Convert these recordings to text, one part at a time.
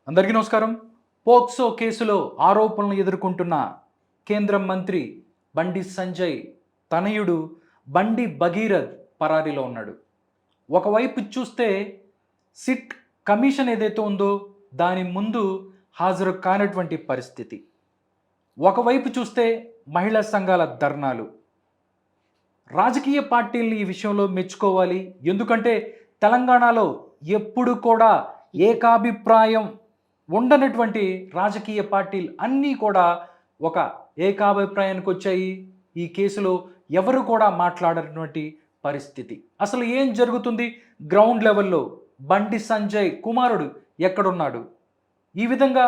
అందరికీ నమస్కారం. పోక్సో కేసులో ఆరోపణలు ఎదుర్కొంటున్న కేంద్ర మంత్రి బండి సంజయ్ తనయుడు బండి భగీరథ్ పరారీలో ఉన్నాడు. ఒకవైపు చూస్తే సిట్ కమిషన్ ఏదైతే ఉందో దాని ముందు హాజరు కానటువంటి పరిస్థితి. ఒకవైపు చూస్తే మహిళా సంఘాల ధర్నాలు. రాజకీయ పార్టీల్ని ఈ విషయంలో మెచ్చుకోవాలి. ఎందుకంటే తెలంగాణలో ఎప్పుడు కూడా ఏకాభిప్రాయం ఉండనటువంటి రాజకీయ పార్టీలు అన్నీ కూడా ఒక ఏకాభిప్రాయానికి వచ్చాయి. ఈ కేసులో ఎవరు కూడా మాట్లాడనటువంటి పరిస్థితి. అసలు ఏం జరుగుతుంది గ్రౌండ్ లెవెల్లో? బండి సంజయ్ కుమారుడు ఎక్కడున్నాడు? ఈ విధంగా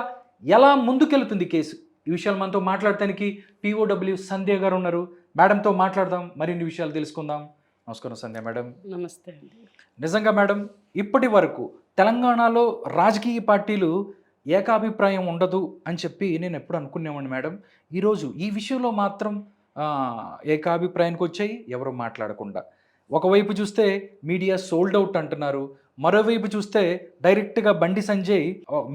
ఎలా ముందుకెళ్తుంది కేసు? ఈ విషయాలు మనతో మాట్లాడటానికి పిఓడబ్ల్యూ సంధ్య గారు ఉన్నారు. మేడంతో మాట్లాడదాం, మరిన్ని విషయాలు తెలుసుకుందాం. నమస్కారం సంధ్య మేడం. నమస్తే అండి. నిజంగా మేడం, ఇప్పటి వరకు తెలంగాణలో రాజకీయ పార్టీలు ఏకాభిప్రాయం ఉండదు అని చెప్పి నేను ఎప్పుడు అనుకునేవాడిని మేడం. ఈరోజు ఈ విషయంలో మాత్రం ఏకాభిప్రాయానికి వచ్చాయి, ఎవరు మాట్లాడకుండా. ఒకవైపు చూస్తే మీడియా సోల్డ్ అవుట్ అంటున్నారు, మరోవైపు చూస్తే డైరెక్ట్గా బండి సంజయ్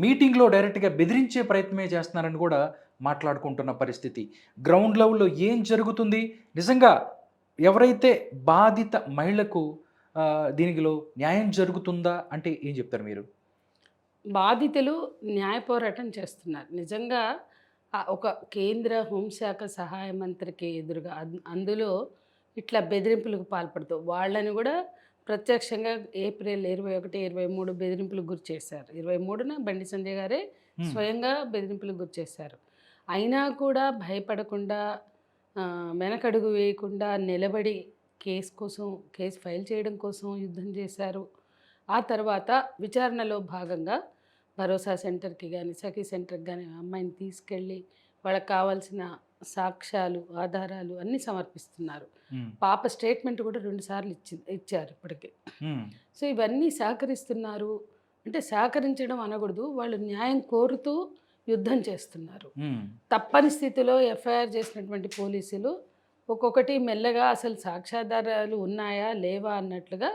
మీటింగ్లో డైరెక్ట్గా బెదిరించే ప్రయత్నమే చేస్తున్నారని కూడా మాట్లాడుకుంటున్న పరిస్థితి. గ్రౌండ్ లెవెల్లో ఏం జరుగుతుంది? నిజంగా ఎవరైతే బాధిత మహిళకు దీనిలో న్యాయం జరుగుతుందా అంటే ఏం చెప్తారు మీరు? బాధితులు న్యాయ పోరాటం చేస్తున్నారు. నిజంగా ఒక కేంద్ర హోంశాఖ సహాయ మంత్రికి ఎదురుగా అందులో ఇట్లా బెదిరింపులకు పాల్పడుతూ వాళ్ళని కూడా ప్రత్యక్షంగా ఏప్రిల్ 21, 23 బెదిరింపులకు గురి చేశారు. 23న బండి సంజయ్ గారే స్వయంగా బెదిరింపులకు గురి చేశారు. అయినా కూడా భయపడకుండా వెనకడుగు వేయకుండా నిలబడి కేసు ఫైల్ చేయడం కోసం యుద్ధం చేశారు. ఆ తర్వాత విచారణలో భాగంగా భరోసా సెంటర్కి కానీ సఖీ సెంటర్కి కానీ అమ్మాయిని తీసుకెళ్ళి వాళ్ళకి కావాల్సిన సాక్ష్యాలు ఆధారాలు అన్నీ సమర్పిస్తున్నారు. పాప స్టేట్మెంట్ కూడా 2 సార్లు ఇచ్చారు ఇప్పటికే. సో ఇవన్నీ సహకరిస్తున్నారు. అంటే సహకరించడం అనకూడదు, వాళ్ళు న్యాయం కోరుతూ యుద్ధం చేస్తున్నారు. తప్పని స్థితిలో ఎఫ్ఐఆర్ చేసినటువంటి పోలీసులు ఒక్కొక్కటి మెల్లగా అసలు సాక్ష్యాధారాలు ఉన్నాయా లేవా అన్నట్లుగా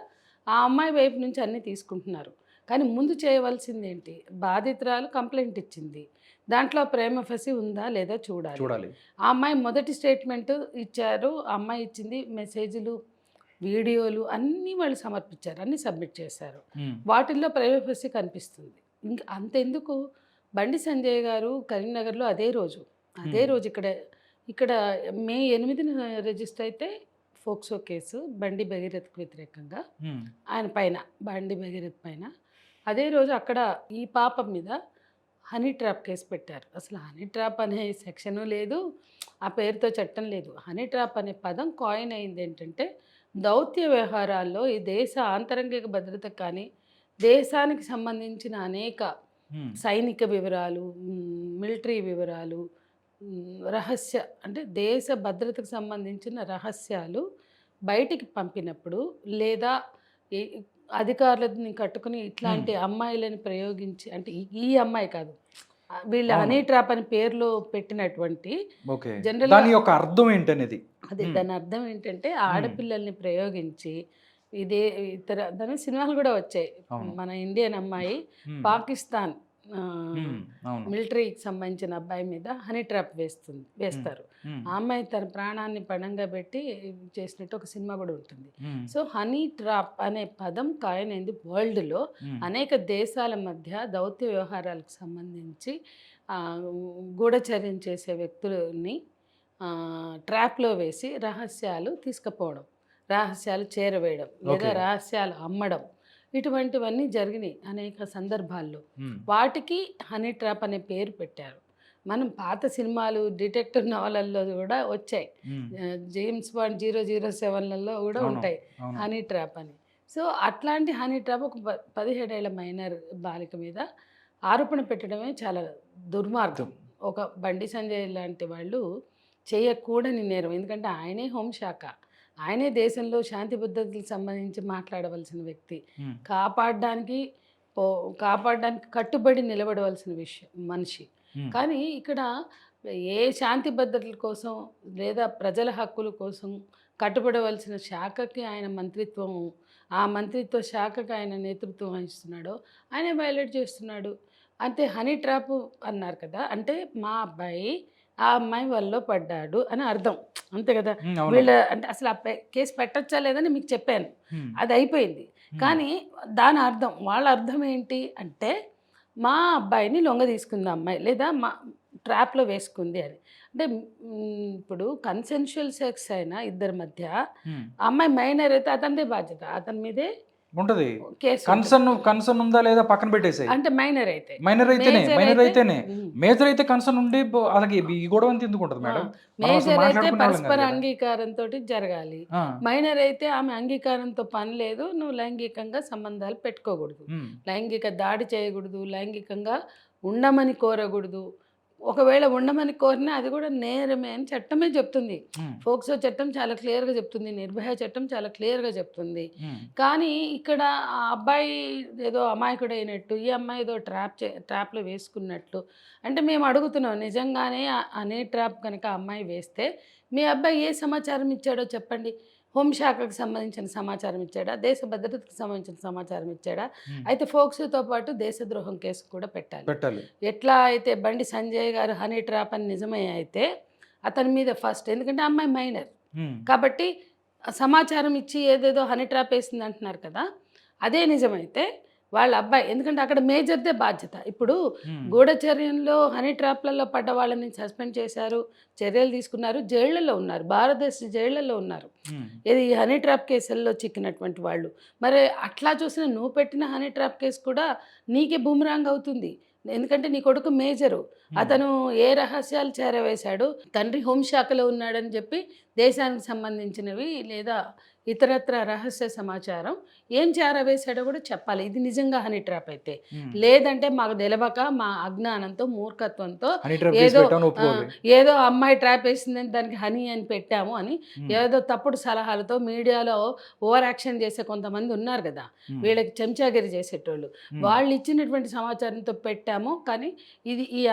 ఆ అమ్మాయి వైపు నుంచి అన్నీ తీసుకుంటున్నారు. కానీ ముందు చేయవలసింది ఏంటి? బాధితురాలు కంప్లైంట్ ఇచ్చింది, దాంట్లో ప్రేమ ఫసి ఉందా లేదా చూడాలి. ఆ అమ్మాయి మొదటి స్టేట్మెంట్ ఇచ్చారు, ఆ అమ్మాయి ఇచ్చింది మెసేజ్లు వీడియోలు అన్నీ వాళ్ళు సమర్పించారు, అన్నీ సబ్మిట్ చేశారు. వాటిల్లో ప్రేమ ఫసి కనిపిస్తుంది. ఇంకా అంతెందుకు, బండి సంజయ్ గారు కరీంనగర్లో అదే రోజు ఇక్కడ మే 8న రిజిస్టర్ అయితే ఫోక్సో కేసు బండి భగీరథ్కి వ్యతిరేకంగా బండి భగీరథ్ పైన అదే రోజు అక్కడ ఈ పాప మీద హనీ ట్రాప్ కేసు పెట్టారు. అసలు హనీ ట్రాప్ అనే సెక్షను లేదు, ఆ పేరుతో చట్టం లేదు. హనీ ట్రాప్ అనే పదం కాయిన్ అయింది ఏంటంటే దౌత్య వ్యవహారాల్లో ఈ దేశ ఆంతరంగిక భద్రత కానీ దేశానికి సంబంధించిన అనేక సైనిక వివరాలు, మిలిటరీ వివరాలు, అంటే దేశ భద్రతకు సంబంధించిన రహస్యాలు బయటికి పంపినప్పుడు లేదా అధికారులని కట్టుకుని ఇట్లాంటి అమ్మాయిలను ప్రయోగించి, అంటే ఈ అమ్మాయి కాదు, వీళ్ళు హనీ ట్రాప్ అని పేరులో పెట్టినటువంటి జనరల్ దాని యొక్క అర్థం ఏంటనేది దాని అర్థం ఏంటంటే ఆడపిల్లల్ని ప్రయోగించి దాని సినిమాలు కూడా వచ్చాయి. మన ఇండియన్ అమ్మాయి పాకిస్తాన్ మిలిటరీకి సంబంధించిన అబ్బాయి మీద హనీ ట్రాప్ వేస్తారు. ఆ అమ్మాయి తన ప్రాణాన్ని పణంగా పెట్టి చేసినట్టు ఒక సినిమా కూడా ఉంటుంది. సో హనీ ట్రాప్ అనే పదం కాయనైంది వరల్డ్లో అనేక దేశాల మధ్య దౌత్య వ్యవహారాలకు సంబంధించి గూఢచర్యం చేసే వ్యక్తులని ట్రాప్లో వేసి రహస్యాలు తీసుకుపోవడం, రహస్యాలు చేరవేయడం లేదా రహస్యాలు అమ్మడం, ఇటువంటివన్నీ జరిగినాయి అనేక సందర్భాల్లో. వాటికి హనీ ట్రాప్ అనే పేరు పెట్టారు. మనం పాత సినిమాలు డిటెక్టివ్ నవలల్లో కూడా వచ్చాయి, జేమ్స్ బాండ్ 007లలో కూడా ఉంటాయి హనీ ట్రాప్ అని. సో అట్లాంటి హనీ ట్రాప్ ఒక 17 ఏళ్ల మైనర్ బాలిక మీద ఆరోపణ పెట్టడమే చాలా దుర్మార్గం. ఒక బండి సంజయ్ లాంటి వాళ్ళు చేయకూడని నేరం. ఎందుకంటే ఆయనే హోంశాఖ, ఆయనే దేశంలో శాంతి భద్రతలకు సంబంధించి మాట్లాడవలసిన వ్యక్తి, కాపాడడానికి కట్టుబడి నిలబడవలసిన మనిషి. కానీ ఇక్కడ ఏ శాంతి భద్రతల కోసం లేదా ప్రజల హక్కుల కోసం కట్టుబడవలసిన శాఖకి ఆయన మంత్రిత్వం, ఆ మంత్రిత్వ శాఖకి ఆయన నేతృత్వం వహిస్తున్నాడో ఆయన వైలేట్ చేస్తున్నాడు. అంటే హనీ ట్రాప్ అన్నారు కదా! అంటే మా అబ్బాయి ఆ అమ్మాయి వలలో పడ్డాడు అని అర్థం. అంతే కదా! అవును. వీళ్ళ అంటే అసలు ఆ కేస్ పెట్టచ్చా లేదని మీకు చెప్పాను. హ్మ్. అది అయిపోయింది. హ్మ్. కానీ దాని అర్థం వాళ్ళ అర్థం ఏంటి అంటే, మా అబ్బాయిని లొంగ తీసుకుంది ఆ అమ్మాయి. లేదా మా ట్రాప్‌లో వేసుకుంది అని. అంటే ఇప్పుడు కన్సెన్షువల్ సెక్స్ అయినా ఇద్దరి మధ్య హ్మ్. ఆ అమ్మాయి మైనర్ అయితే అతనిదే బాధ్యత. అతని మీదే ఉంటది. కేస్ ఉంటది. కన్సర్న్ ఉందా లేదా పక్కన పెట్టేసేయి. అంటే మైనర్ అయితే. మైనర్ మేజర్ అయితే అయితేనే. హ్మ్. మేజర్ అయితే కన్సర్న్ ఉండి అలాగే ఈ గొడవ అంతా ఎందుకుంటది ఆ! మేడం? మనం అసలు మేజర్ అయితే మాట్లాడుకునేవాళ్ళం పరస్పర కాదు గదా! అంగీకారంతోటి జరగాలి. ఆ! మైనర్ అయితే ఆమె అంగీకారంతో పని లేదు. నువ్వు లైంగికంగా సంబంధాలు పెట్టుకోకూడదు. హ్మ్. లైంగిక దాడి చేయకూడదు. లైంగికంగా ఉండమని కోరకూడదు. ఒకవేళ ఉండమని కోరినా అది కూడా నేరమే అని చట్టమే చెప్తుంది. హ్మ్. ఫోక్సో చట్టం చాలా క్లియర్‌గా చెప్తుంది. నిర్భయ చట్టం చాలా క్లియర్‌గా చెప్తుంది. హ్మ్. కానీ ఇక్కడ ఆ అబ్బాయి ఏదో అమాయకుడైనట్టు, ఈ అమ్మాయి ఏదో ట్రాప్‌లో వేసుకున్నట్లు అంటే మేము అడుగుతున్నాం నిజంగానే అనే ట్రాప్ కనుక ఆ అమ్మాయి వేస్తే, మీ అబ్బాయి ఏ సమాచారం ఇచ్చాడో చెప్పండి. హోంశాఖకు సంబంధించిన సమాచారం ఇచ్చాడా? దేశ భద్రతకు సంబంధించిన సమాచారం ఇచ్చాడా? హ్మ్. అయితే ఫోక్సోతో పాటు దేశద్రోహం కేసు కూడా పెట్టాలి. పెట్టాలి. ఎట్లా అయితే బండి సంజయ్ గారు హనీ ట్రాప్ అని నిజమే అయితే, అతని మీద ఫస్ట్ ఎందుకంటే ఆ అమ్మాయి మైనర్. హ్మ్. కాబట్టి సమాచారం ఇచ్చి ఏదేదో హనీ ట్రాప్ ఏసింది అంటున్నారు కదా! అదే నిజమైతే వాళ్ళ అబ్బాయి ఎందుకంటే అక్కడ మేజర్‌దే బాధ్యత. ఇప్పుడు హ్మ్. గూఢచర్యంలో హనీ ట్రాప్‌లలో పడ్డ వాళ్ళని సస్పెండ్ చేశారు. చర్యలు తీసుకున్నారు. జైళ్ళలో ఉన్నారు. భారతదేశ జైళ్ళలో ఉన్నారు. హ్మ్. ఏది ఈ హనీ ట్రాప్ కేసుల్లో చిక్కినటువంటి వాళ్ళు. మరి అట్లా చూసిన నువ్వు పెట్టిన హనీ ట్రాప్ కేస్ కూడా నీకే బూమరాంగ్ అవుతుంది. ఎందుకంటే నీ కొడుకు మేజరు. హ్మ్. అతను ఏ రహస్యాలు చేరవేశాడు. తండ్రి హోంశాఖలో ఉన్నాడని చెప్పి దేశానికి సంబంధించినవి లేదా ఇతరత్ర రహస్య సమాచారం ఏం చేరవేశాడో కూడా చెప్పాలి. ఇది నిజంగా హనీ ట్రాప్ అయితే. హ్మ్. లేదంటే మాకు తెలవక మా అజ్ఞానంతో, మూర్ఖత్వంతో హనీ ట్రాప్ కేస్ ఏదో పెట్టామని ఆ! ఒప్పుకోవాలి. ఏదో అమ్మాయి ట్రాప్ ఏసిందని దానికి హనీ అని పెట్టాము అని హ్మ్. ఏదో తప్పుడు సలహాలతో మీడియాలో ఓవర్ యాక్షన్ చేసే కొంతమంది ఉన్నారు గదా! హ్మ్. వీళ్ళకి చెంచాగిరి చేసేటోళ్ళు. హ్మ్. వాళ్ళు ఇచ్చినటువంటి సమాచారంతో పెట్టాము. కానీ ఇది ఈ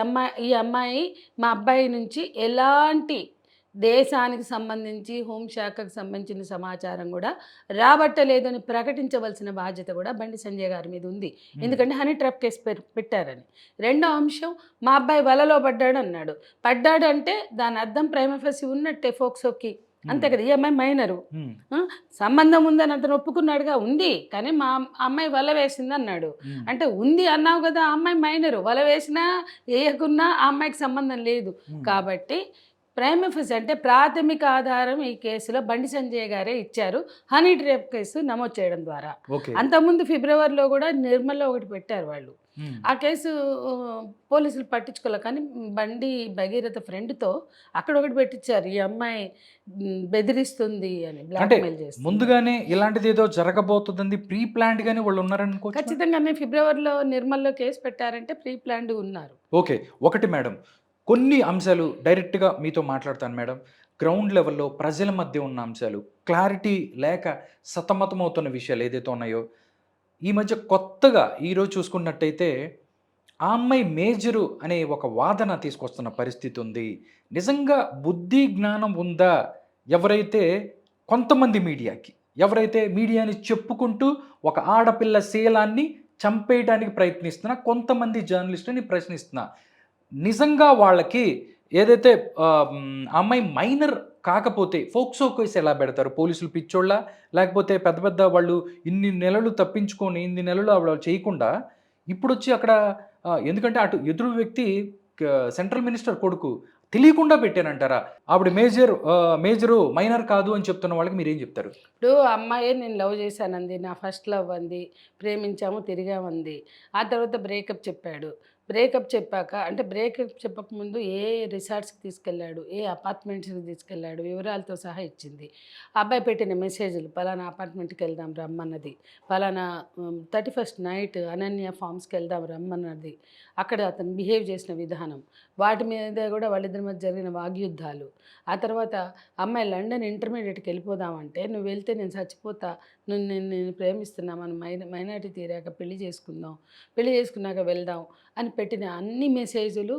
అమ్మాయి మా అబ్బాయి నుంచి ఎలాంటి దేశానికి సంబంధించి హోంశాఖకు సంబంధించిన సమాచారం గూడా రాబట్టలేదని ప్రకటించవలసిన బాధ్యత గూడా బండి సంజయ్ గారి మీద ఉంది. హ్మ్. ఎందుకంటే హనీ ట్రాప్ కేస్ పెట్టారని. రెండో అంశం మా అబ్బాయి వలలో పడ్డాడన్నాడు. పడ్డాడంటే దాని అర్థం ప్రైమా ఫేసి ఉన్నట్టే ఫోక్సోకి. హ్మ్. అంతే కదా! ఈ అమ్మాయి మైనరు. హ్మ్. ఆ! సంబంధం ఉందని అతను ఒప్పుకున్నాడుగా. ఉంది. కానీ మా అమ్మాయి వల వేసిందన్నాడు. హ్మ్. అంటే ఉంది అన్నావు గదా! ఆ అమ్మాయి మైనరు. వల వేసినా, ఏయకున్నా ఆ అమ్మాయికి సంబంధం లేదు. హ్మ్. కాబట్టి ప్రైమా ఫేసి అంటే ప్రాథమిక ఆధారం ఈ కేసులో బండి సంజయ్ గారే ఇచ్చారు. హనీ ట్రాప్ కేసు నమోదు చేయడం ద్వారా. ఓకే. అంతకుముందు ఫిబ్రవరిలో గూడా నిర్మల్‌లో ఒకటి పెట్టారు వాళ్ళు. హ్మ్. ఆ కేసు పోలీసులు పట్టించుకోలే. కానీ బండి భగీరథ ఫ్రెండ్‌తో అక్కడ ఒకటి పెట్టించారు. ఈ అమ్మాయి బెదిరిస్తుంది అని, అంటే బ్లాక్‌మెయిల్ చేస్తుందని. ముందుగానే ఇలాంటిదేదో జరగబోతదని ప్రీ ప్లాన్డ్‌గానే వాళ్ళు ఉన్నారనుకోవచ్చా మేడం? ఖచ్చితంగానే ఫిబ్రవరిలో నిర్మల్‌లో కేసు పెట్టారంటే ప్రీ ప్లాన్డ్ ఉన్నారు. ఓకే. ఒకటి మేడం. కొన్ని అంశాలు డైరెక్ట్‌గా మీతో మాట్లాడతాను మేడం. గ్రౌండ్ లెవెల్‌లో ప్రజల మధ్య ఉన్న అంశాలు, క్లారిటీ లేక సతమతమవుతున్న విషయాలు ఏదైతే ఉన్నాయో, ఈ మధ్య కొత్తగా ఈరోజు చూసుకున్నట్టయితే, ఆ అమ్మాయి మేజరు అనే ఒక వాదన తీసుకొస్తున్న పరిస్థితి ఉంది. నిజంగా బుద్ధి, జ్ఞానం ఉందా? ఎవరైతే కొంతమంది మీడియాకి, ఎవరైతే మీడియాని చెప్పుకుంటూ ఒక ఆడపిల్ల శీలాన్ని చంపేయడానికి ప్రయత్నిస్తున్న కొంతమంది జర్నలిస్టులని ప్రశ్నిస్తున్నా. నిజంగా వాళ్ళకి ఏదైతే ఆ అమ్మాయి మైనర్ కాకపోతే ఫోక్సో కేస్ ఎలా పెడతారు? పోలీసులు పిచ్చోళ్ళా? లేకపోతే పెద్ద పెద్ద వాళ్ళు ఇన్ని నెలలు తప్పించుకొని, ఇన్ని నెలలు ఆవిడ చేయకుండా ఇప్పుడొచ్చి అక్కడ ఎందుకంటే అటు ఎదురు వ్యక్తి సెంట్రల్ మినిస్టర్ కొడుకు. తెలియకుండా పెట్టానంటారా? ఆవిడ మేజరు మైనర్ కాదు అని చెప్తున్న వాళ్ళకి మీరేం చెప్తారు? ఇప్పుడు ఆ అమ్మాయే నేను లవ్ చేశానంది. నా ఫస్ట్ లవ్ అంది. ప్రేమించాము, తిరిగామంది. ఆ తర్వాత బ్రేకప్ చెప్పాడు. బ్రేకప్ చెప్పాక అంటే బ్రేకప్ చెప్పకముందు ఏ రిసార్ట్స్‌కి తీసుకెళ్ళాడు, ఏ అపార్ట్మెంట్స్‌కి తీసుకెళ్ళాడు వివరాలతో సహా ఇచ్చింది. ఆ అబ్బాయి పెట్టిన మెసేజ్‌లు పలానా అపార్ట్మెంట్‌కెళ్దాం రమ్మన్నది. పలానా 31st నైట్ అనన్య ఫార్మ్స్‌కెళ్దాం రమ్మన్నది. అక్కడ అతను బిహేవ్ చేసిన విధానం. వాటి మీద కూడా వాళ్ళిద్దరి మధ్య జరిగిన వాగ్యుద్ధాలు. ఆ తర్వాత అమ్మాయి లండన్ ఇంటర్మీడియేట్‌కి వెళ్ళిపోదామంటే, "నువ్వు వెళ్తే నేను చచ్చిపోతా. నేను ప్రేమిస్తున్నా. మనం మైనారిటీ తీరాక పెళ్లి చేసుకుందాం. పెళ్లి చేసుకున్నాక వెళ్దాం" అని పెట్టిన అన్ని మెసేజ్లు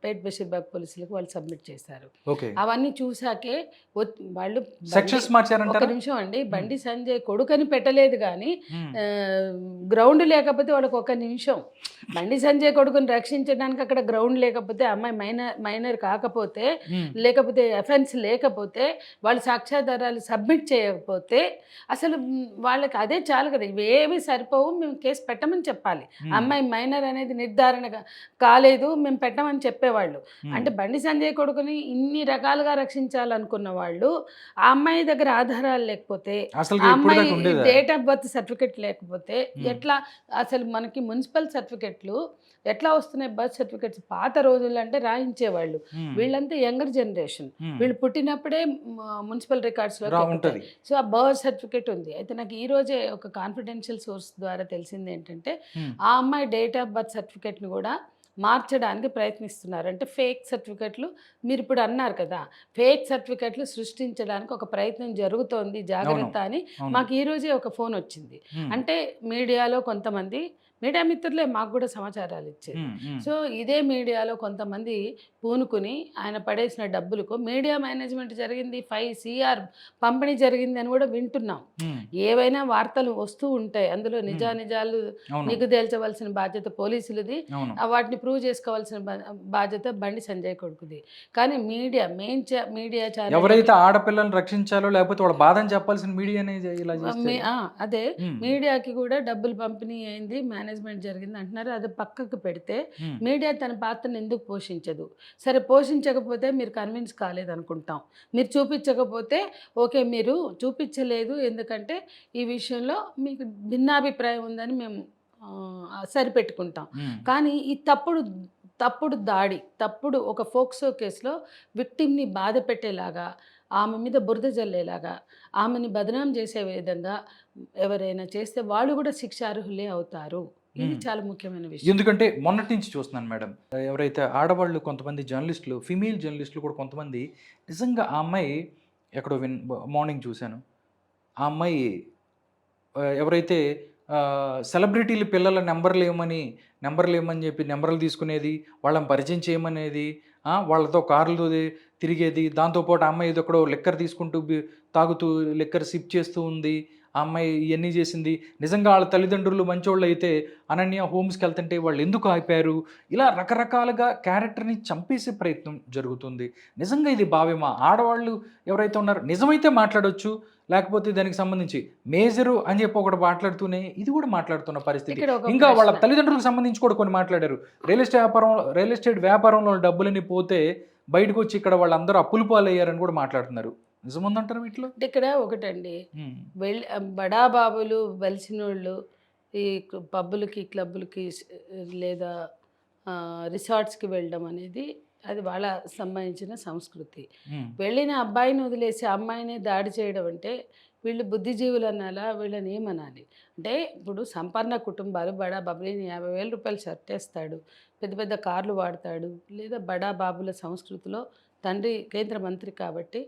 పేట్ బషీర్బాగ్ పోలీసులకు వాళ్ళు సబ్మిట్ చేశారు. ఓకే. అవన్నీ చూసాకే వాళ్ళు సెక్షన్స్ ఒక మార్చారంటారా? నిమిషం అండి, బండి సంజయ్ కొడుకని పెట్టలేదు కానీ హ్మ్. గ్రౌండ్ లేకపోతే వాళ్ళకి ఒక నిమిషం బండి సంజయ్ కొడుకుని రక్షించడానికి అక్కడ గ్రౌండ్ లేకపోతే, అమ్మాయి మైనర్ కాకపోతే, హ్మ్. లేకపోతే ఎఫెన్స్ లేకపోతే, వాళ్ళు సాక్ష్యాధారాలు సబ్మిట్ చేయకపోతే అసలు వాళ్ళకి అదే చాలు కదా, ఇవేవి సరిపోవు, మేము కేసు పెట్టమని చెప్పాలి. అమ్మాయి మైనర్ అనేది నిర్ధారణ కాలేదు, మేము పెట్టమని చెప్పేవాళ్ళు. అంటే బండి సంజయ్ కొడుకుని ఇన్ని రకాలుగా రక్షించాలనుకున్న వాళ్ళు ఆ అమ్మాయి దగ్గర ఆధారాలు లేకపోతే, అసలు ఆ ఇప్పుడు అమ్మాయి దాకా ఉండేదా? డేట్ ఆఫ్ బర్త్ సర్టిఫికెట్ లేకపోతే ఎట్లా, అసలు మనకి మున్సిపల్ సర్టిఫికెట్లు ఎట్లా వస్తున్నాయి? బర్త్ సర్టిఫికెట్స్ పాత రోజుల్లో అంటే రాయించేవాళ్ళు. వీళ్ళంతా యంగర్ జనరేషన్, వీళ్ళు పుట్టినప్పుడే మున్సిపల్ రికార్డ్స్లో ఉంటది. సో ఆ బర్త్ సర్టిఫికెట్ ఉంది. అయితే నాకు ఈ రోజే ఒక కాన్ఫిడెన్షియల్ సోర్స్ ద్వారా తెలిసింది ఏంటంటే, ఆ అమ్మాయి డేట్ ఆఫ్ బర్త్ సర్టిఫికెట్ని కూడా మార్చడానికి ప్రయత్నిస్తున్నారు. అంటే ఫేక్ సర్టిఫికెట్లు, మీరు ఇప్పుడు అన్నారు కదా, ఫేక్ సర్టిఫికెట్లు సృష్టించడానికి ఒక ప్రయత్నం జరుగుతోంది, జాగ్రత్త అని మాకు ఈరోజే ఒక ఫోన్ వచ్చింది. అంటే మీడియాలో కొంతమంది, మీడియా మిత్రులే మాకు కూడా సమాచారాలు ఇచ్చేది. సో ఇదే మీడియాలో కొంతమంది పూనుకుని ఆయన పడేసిన డబ్బులకు మీడియా మేనేజ్మెంట్ జరిగింది, 5 CR పంపిణీ జరిగింది అని కూడా వింటున్నాం. ఏవైనా వార్తలు వస్తూ ఉంటాయి, అందులో నిజానిజాలు నిగ్గుదేల్చవలసిన బాధ్యత పోలీసులది, వాటిని ప్రూవ్ చేసుకోవాల్సిన బాధ్యత బండి సంజయ్ కొడుకుది. కానీ మీడియా మీడియా ఛానల్ ఎవరైతే ఆడపిల్లల్ని రక్షించాలో లేకపోతే వాళ్ళ బాధని చెప్పాల్సిన మీడియానే ఇలా చేస్తే అదే మీడియాకి కూడా డబ్బులు పంపిణీ అయింది, మేనేజ్మెంట్ జరిగింది అంటున్నారు. అది పక్కకు పెడితే మీడియా తన పాత్రను ఎందుకు పోషించదు? సరే పోషించకపోతే మీరు కన్విన్స్ కాలేదనుకుంటాం, మీరు చూపించకపోతే ఓకే, మీరు చూపించలేదు ఎందుకంటే ఈ విషయంలో మీకు భిన్నాభిప్రాయం ఉందని మేము సరిపెట్టుకుంటాం. కానీ ఈ తప్పుడు దాడి, తప్పుడు ఒక ఫోక్సో కేసులో విక్టిమ్ని బాధ పెట్టేలాగా, ఆమె మీద బురద జల్లేలాగా, ఆమెని బదనాం చేసే విధంగా ఎవరైనా చేస్తే వాళ్ళు కూడా శిక్షార్హులే అవుతారు. ఇది చాలా ముఖ్యమైన విషయం. ఎందుకంటే మొన్నటి నుంచి చూస్తున్నాను మేడం, ఎవరైతే ఆడవాళ్ళు కొంతమంది జర్నలిస్టులు, ఫిమేల్ జర్నలిస్టులు కూడా కొంతమంది నిజంగా ఆ అమ్మాయి ఎక్కడో మార్నింగ్ చూశాను, ఆ అమ్మాయి ఎవరైతే సెలబ్రిటీలు పిల్లల నెంబర్లు ఇవ్వమని చెప్పి నెంబర్లు తీసుకునేది, వాళ్ళని పరిచయం చేయమనేది, వాళ్ళతో కార్లు తిరిగేది, దాంతోపాటు ఆ అమ్మాయి ఎక్కడో లిక్కర్ తీసుకుంటూ తాగుతూ లిక్కర్ సిప్ చేస్తూ ఉంది, ఆ అమ్మాయి ఇవన్నీ చేసింది. నిజంగా వాళ్ళ తల్లిదండ్రులు మంచోళ్ళు అయితే అనన్య హోమ్స్కి వెళ్తుంటే వాళ్ళు ఎందుకు ఆపారు, ఇలా రకరకాలుగా క్యారెక్టర్ని చంపేసే ప్రయత్నం జరుగుతుంది. నిజంగా ఇది భావ్యమా? ఆడవాళ్ళు ఎవరైతే ఉన్నారో నిజమైతే మాట్లాడొచ్చు, లేకపోతే దానికి సంబంధించి మేజరు అని చెప్పి ఒకటి మాట్లాడుతూనే ఇది కూడా మాట్లాడుతున్న పరిస్థితి. ఇంకా వాళ్ళ తల్లిదండ్రులకు సంబంధించి కూడా కొన్ని మాట్లాడారు. రియల్ ఎస్టేట్ వ్యాపారంలో డబ్బులని పోతే బయటకు వచ్చి ఇక్కడ వాళ్ళందరూ అప్పులు పాలయ్యారని కూడా మాట్లాడుతున్నారు. నిజముందంటారు వీటిలో? ఇక్కడ ఒకటండి, బడాబాబులు వెలిసినోళ్ళు ఈ పబ్బులకి, క్లబ్బులకి లేదా రిసార్ట్స్కి వెళ్ళడం అనేది అది వాళ్ళ సంబంధించిన సంస్కృతి. వెళ్ళిన అబ్బాయిని వదిలేసి అమ్మాయిని దాడి చేయడం అంటే వీళ్ళు బుద్ధిజీవులు అనాలా, వీళ్ళని ఏమనాలి? అంటే ఇప్పుడు సంపన్న కుటుంబాలు, బడా బాబుని 50,000 రూపాయలు షర్ట్ వేస్తాడు, పెద్ద పెద్ద కార్లు వాడతాడు, లేదా బడా బాబుల సంస్కృతిలో తండ్రి కేంద్ర మంత్రి కాబట్టి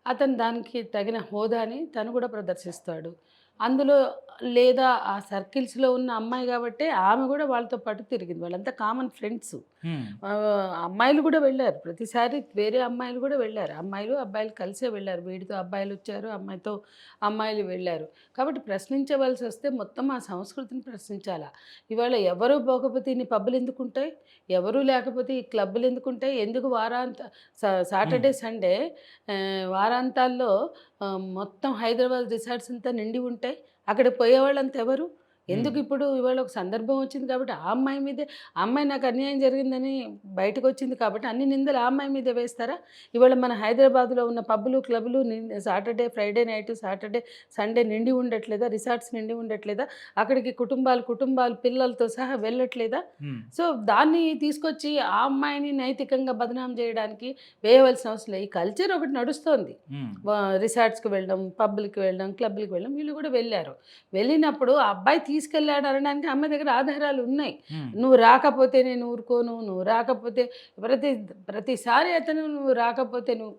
అతను దానికి తగిన హోదాని తను కూడా ప్రదర్శిస్తాడు. అందులో లేదా ఆ సర్కిల్స్లో ఉన్న అమ్మాయి కాబట్టి ఆమె కూడా వాళ్ళతో పాటు తిరిగింది, వాళ్ళంతా కామన్ ఫ్రెండ్స్. అమ్మాయిలు కూడా వెళ్ళారు, ప్రతిసారి వేరే అమ్మాయిలు కూడా వెళ్ళారు, అమ్మాయిలు అబ్బాయిలు కలిసే వెళ్ళారు, వీడితో అబ్బాయిలు వచ్చారు, అమ్మాయితో అమ్మాయిలు వెళ్ళారు. కాబట్టి ప్రశ్నించవలసి వస్తే మొత్తం ఆ సంస్కృతిని ప్రశ్నించాలా. ఇవాళ ఎవరు పోకపోతే ఇన్ని పబ్బులు ఎందుకుంటాయి, ఎవరు లేకపోతే ఈ క్లబ్బులు ఎందుకుంటాయి, ఎందుకు సాటర్డే సండే వారాంతాల్లో మొత్తం హైదరాబాద్ రిసార్ట్స్ అంతా నిండి ఉంటాయి, అక్కడికి పోయేవాళ్ళంతా ఎవరు? ఎందుకు ఇప్పుడు ఇవాళ ఒక సందర్భం వచ్చింది కాబట్టి ఆ అమ్మాయి మీదే, ఆ అమ్మాయి నాకు అన్యాయం జరిగిందని బయటకు వచ్చింది కాబట్టి అన్ని నిందలు ఆ అమ్మాయి మీదే వేస్తారా? ఇవాళ మన హైదరాబాద్లో ఉన్న పబ్బులు, క్లబ్బులు Saturday, Friday night, Saturday, Sunday నిండి ఉండట్లేదా? రిసార్ట్స్ నిండి ఉండట్లేదా? అక్కడికి కుటుంబాలు పిల్లలతో సహా వెళ్ళట్లేదా? సో దాన్ని తీసుకొచ్చి ఆ అమ్మాయిని నైతికంగా బదనాం చేయడానికి వేయవలసిన అవసరం లేదు. ఈ కల్చర్ ఒకటి నడుస్తోంది, రిసార్ట్స్కి వెళ్ళడం, పబ్బులకి వెళ్ళడం, క్లబ్బులకి వెళ్ళడం, వీళ్ళు కూడా వెళ్ళారు. వెళ్ళినప్పుడు ఆ అబ్బాయి తీసుకెళ్ళాడు అనడానికి అమ్మాయి దగ్గర ఆధారాలు ఉన్నాయి. ఉమ్, నువ్వు రాకపోతే నేను ఊరుకోను, నువ్వు రాకపోతే ప్రతిసారి అతను నువ్వు రాకపోతే నువ్వు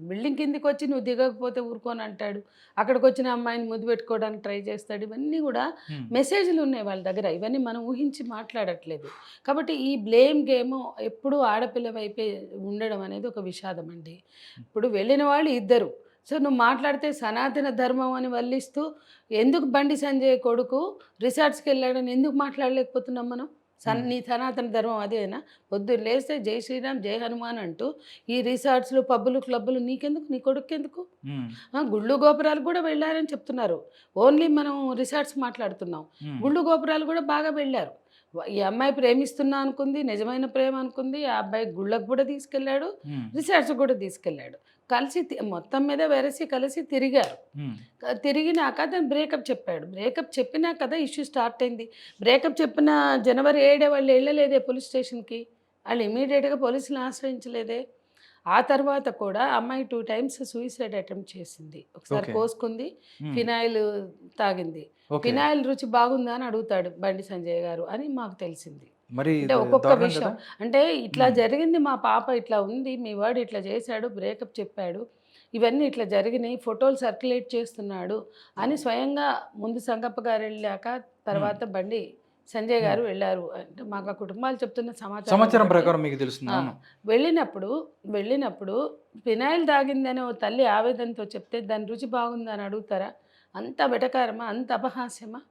బిల్డింగ్ కిందికి వచ్చి నువ్వు దిగకపోతే ఊరుకోను అంటాడు. అక్కడికి వచ్చిన అమ్మాయిని ముద్దు పెట్టుకోవడానికి ట్రై చేస్తాడు. ఇవన్నీ కూడా ఉమ్, మెసేజ్లు ఉన్నాయి వాళ్ళ దగ్గర. ఇవన్నీ మనం ఊహించి మాట్లాడట్లేదు. కాబట్టి ఈ బ్లేమ్ గేమ్ ఎప్పుడూ ఆడపిల్ల వైపే ఉండడం అనేది ఒక విషాదం అండి. ఇప్పుడు వెళ్ళిన వాళ్ళు ఇద్దరు. సో నువ్వు మాట్లాడితే సనాతన ధర్మం అని వల్లిస్తూ ఎందుకు బండి సంజయ్ కొడుకు రిసార్ట్స్కి వెళ్ళాడని ఎందుకు మాట్లాడలేకపోతున్నాం మనం? నీ సనాతన ధర్మం అదేనా? పొద్దున్న లేస్తే జై శ్రీరామ్ జై హనుమాన్ అంటూ ఈ రిసార్ట్స్లు పబ్బులు క్లబ్బులు నీకెందుకు, నీ కొడుకు ఎందుకు? ఉమ్, గుళ్ళు గోపురాలు కూడా వెళ్ళారని చెప్తున్నారు. ఓన్లీ మనం రిసార్ట్స్ మాట్లాడుతున్నాం. ఉమ్, గుళ్ళు గోపురాలు కూడా బాగా వెళ్ళారు. ఈ అమ్మాయి ప్రేమిస్తున్నా అనుకుంది, నిజమైన ప్రేమ అనుకుంది. ఆ అబ్బాయి గుళ్ళకు కూడా తీసుకెళ్ళాడు, ఉమ్, రిసార్ట్స్ కూడా తీసుకెళ్ళాడు. కలిసి మొత్తం మీద వెరసి కలిసి తిరిగారు. ఉమ్, తిరిగినాక అతను బ్రేకప్ చెప్పాడు. బ్రేకప్ చెప్పినా కదా ఇష్యూ స్టార్ట్ అయింది. బ్రేకప్ చెప్పిన జనవరి 7 వాళ్ళు వెళ్ళలేదే పోలీస్ స్టేషన్కి. వాళ్ళు ఇమీడియట్గా పోలీసులను ఆశ్రయించలేదే. ఆ తర్వాత కూడా అమ్మాయి 2 టైమ్స్ సూసైడ్ అటెంప్ట్ చేసింది. ఒకసారి Okay. కోసుకుంది, ఉమ్, ఫినాయిల్ తాగింది. ఓకే. ఫినాయిల్ రుచి బాగుందా అని అడుగుతాడు బండి సంజయ్ గారు అని మాకు తెలిసింది. మరి అంటే ఇది ఒక్కొక్క దారుణం విషయం కదా. అంటే ఇట్లా ఉమ్, జరిగింది, మా పాప ఇట్లా ఉంది, మీ వాడు ఇట్లా చేశాడు, బ్రేకప్ చెప్పాడు, ఇవన్నీ ఇట్లా జరిగినాయి, ఫోటోలు సర్క్యులేట్ చేస్తున్నాడు అని స్వయంగా ముందు సంగప్ప గారు వెళ్ళాక తర్వాత బండి సంజయ్ గారు వెళ్ళారు. అంటే మాకు ఆ కుటుంబాలు చెప్తున్న సమాచారం సమాచారం ప్రకారం మీకు తెలుస్తుంది. ఆ, అవును. వెళ్ళినప్పుడు ఫినాయిల్ తాగిందని ఓ తల్లి ఆవేదనతో చెప్తే దాని రుచి బాగుందని అడుగుతారా? అంత వెటకారమా, అంత అపహాస్యమా?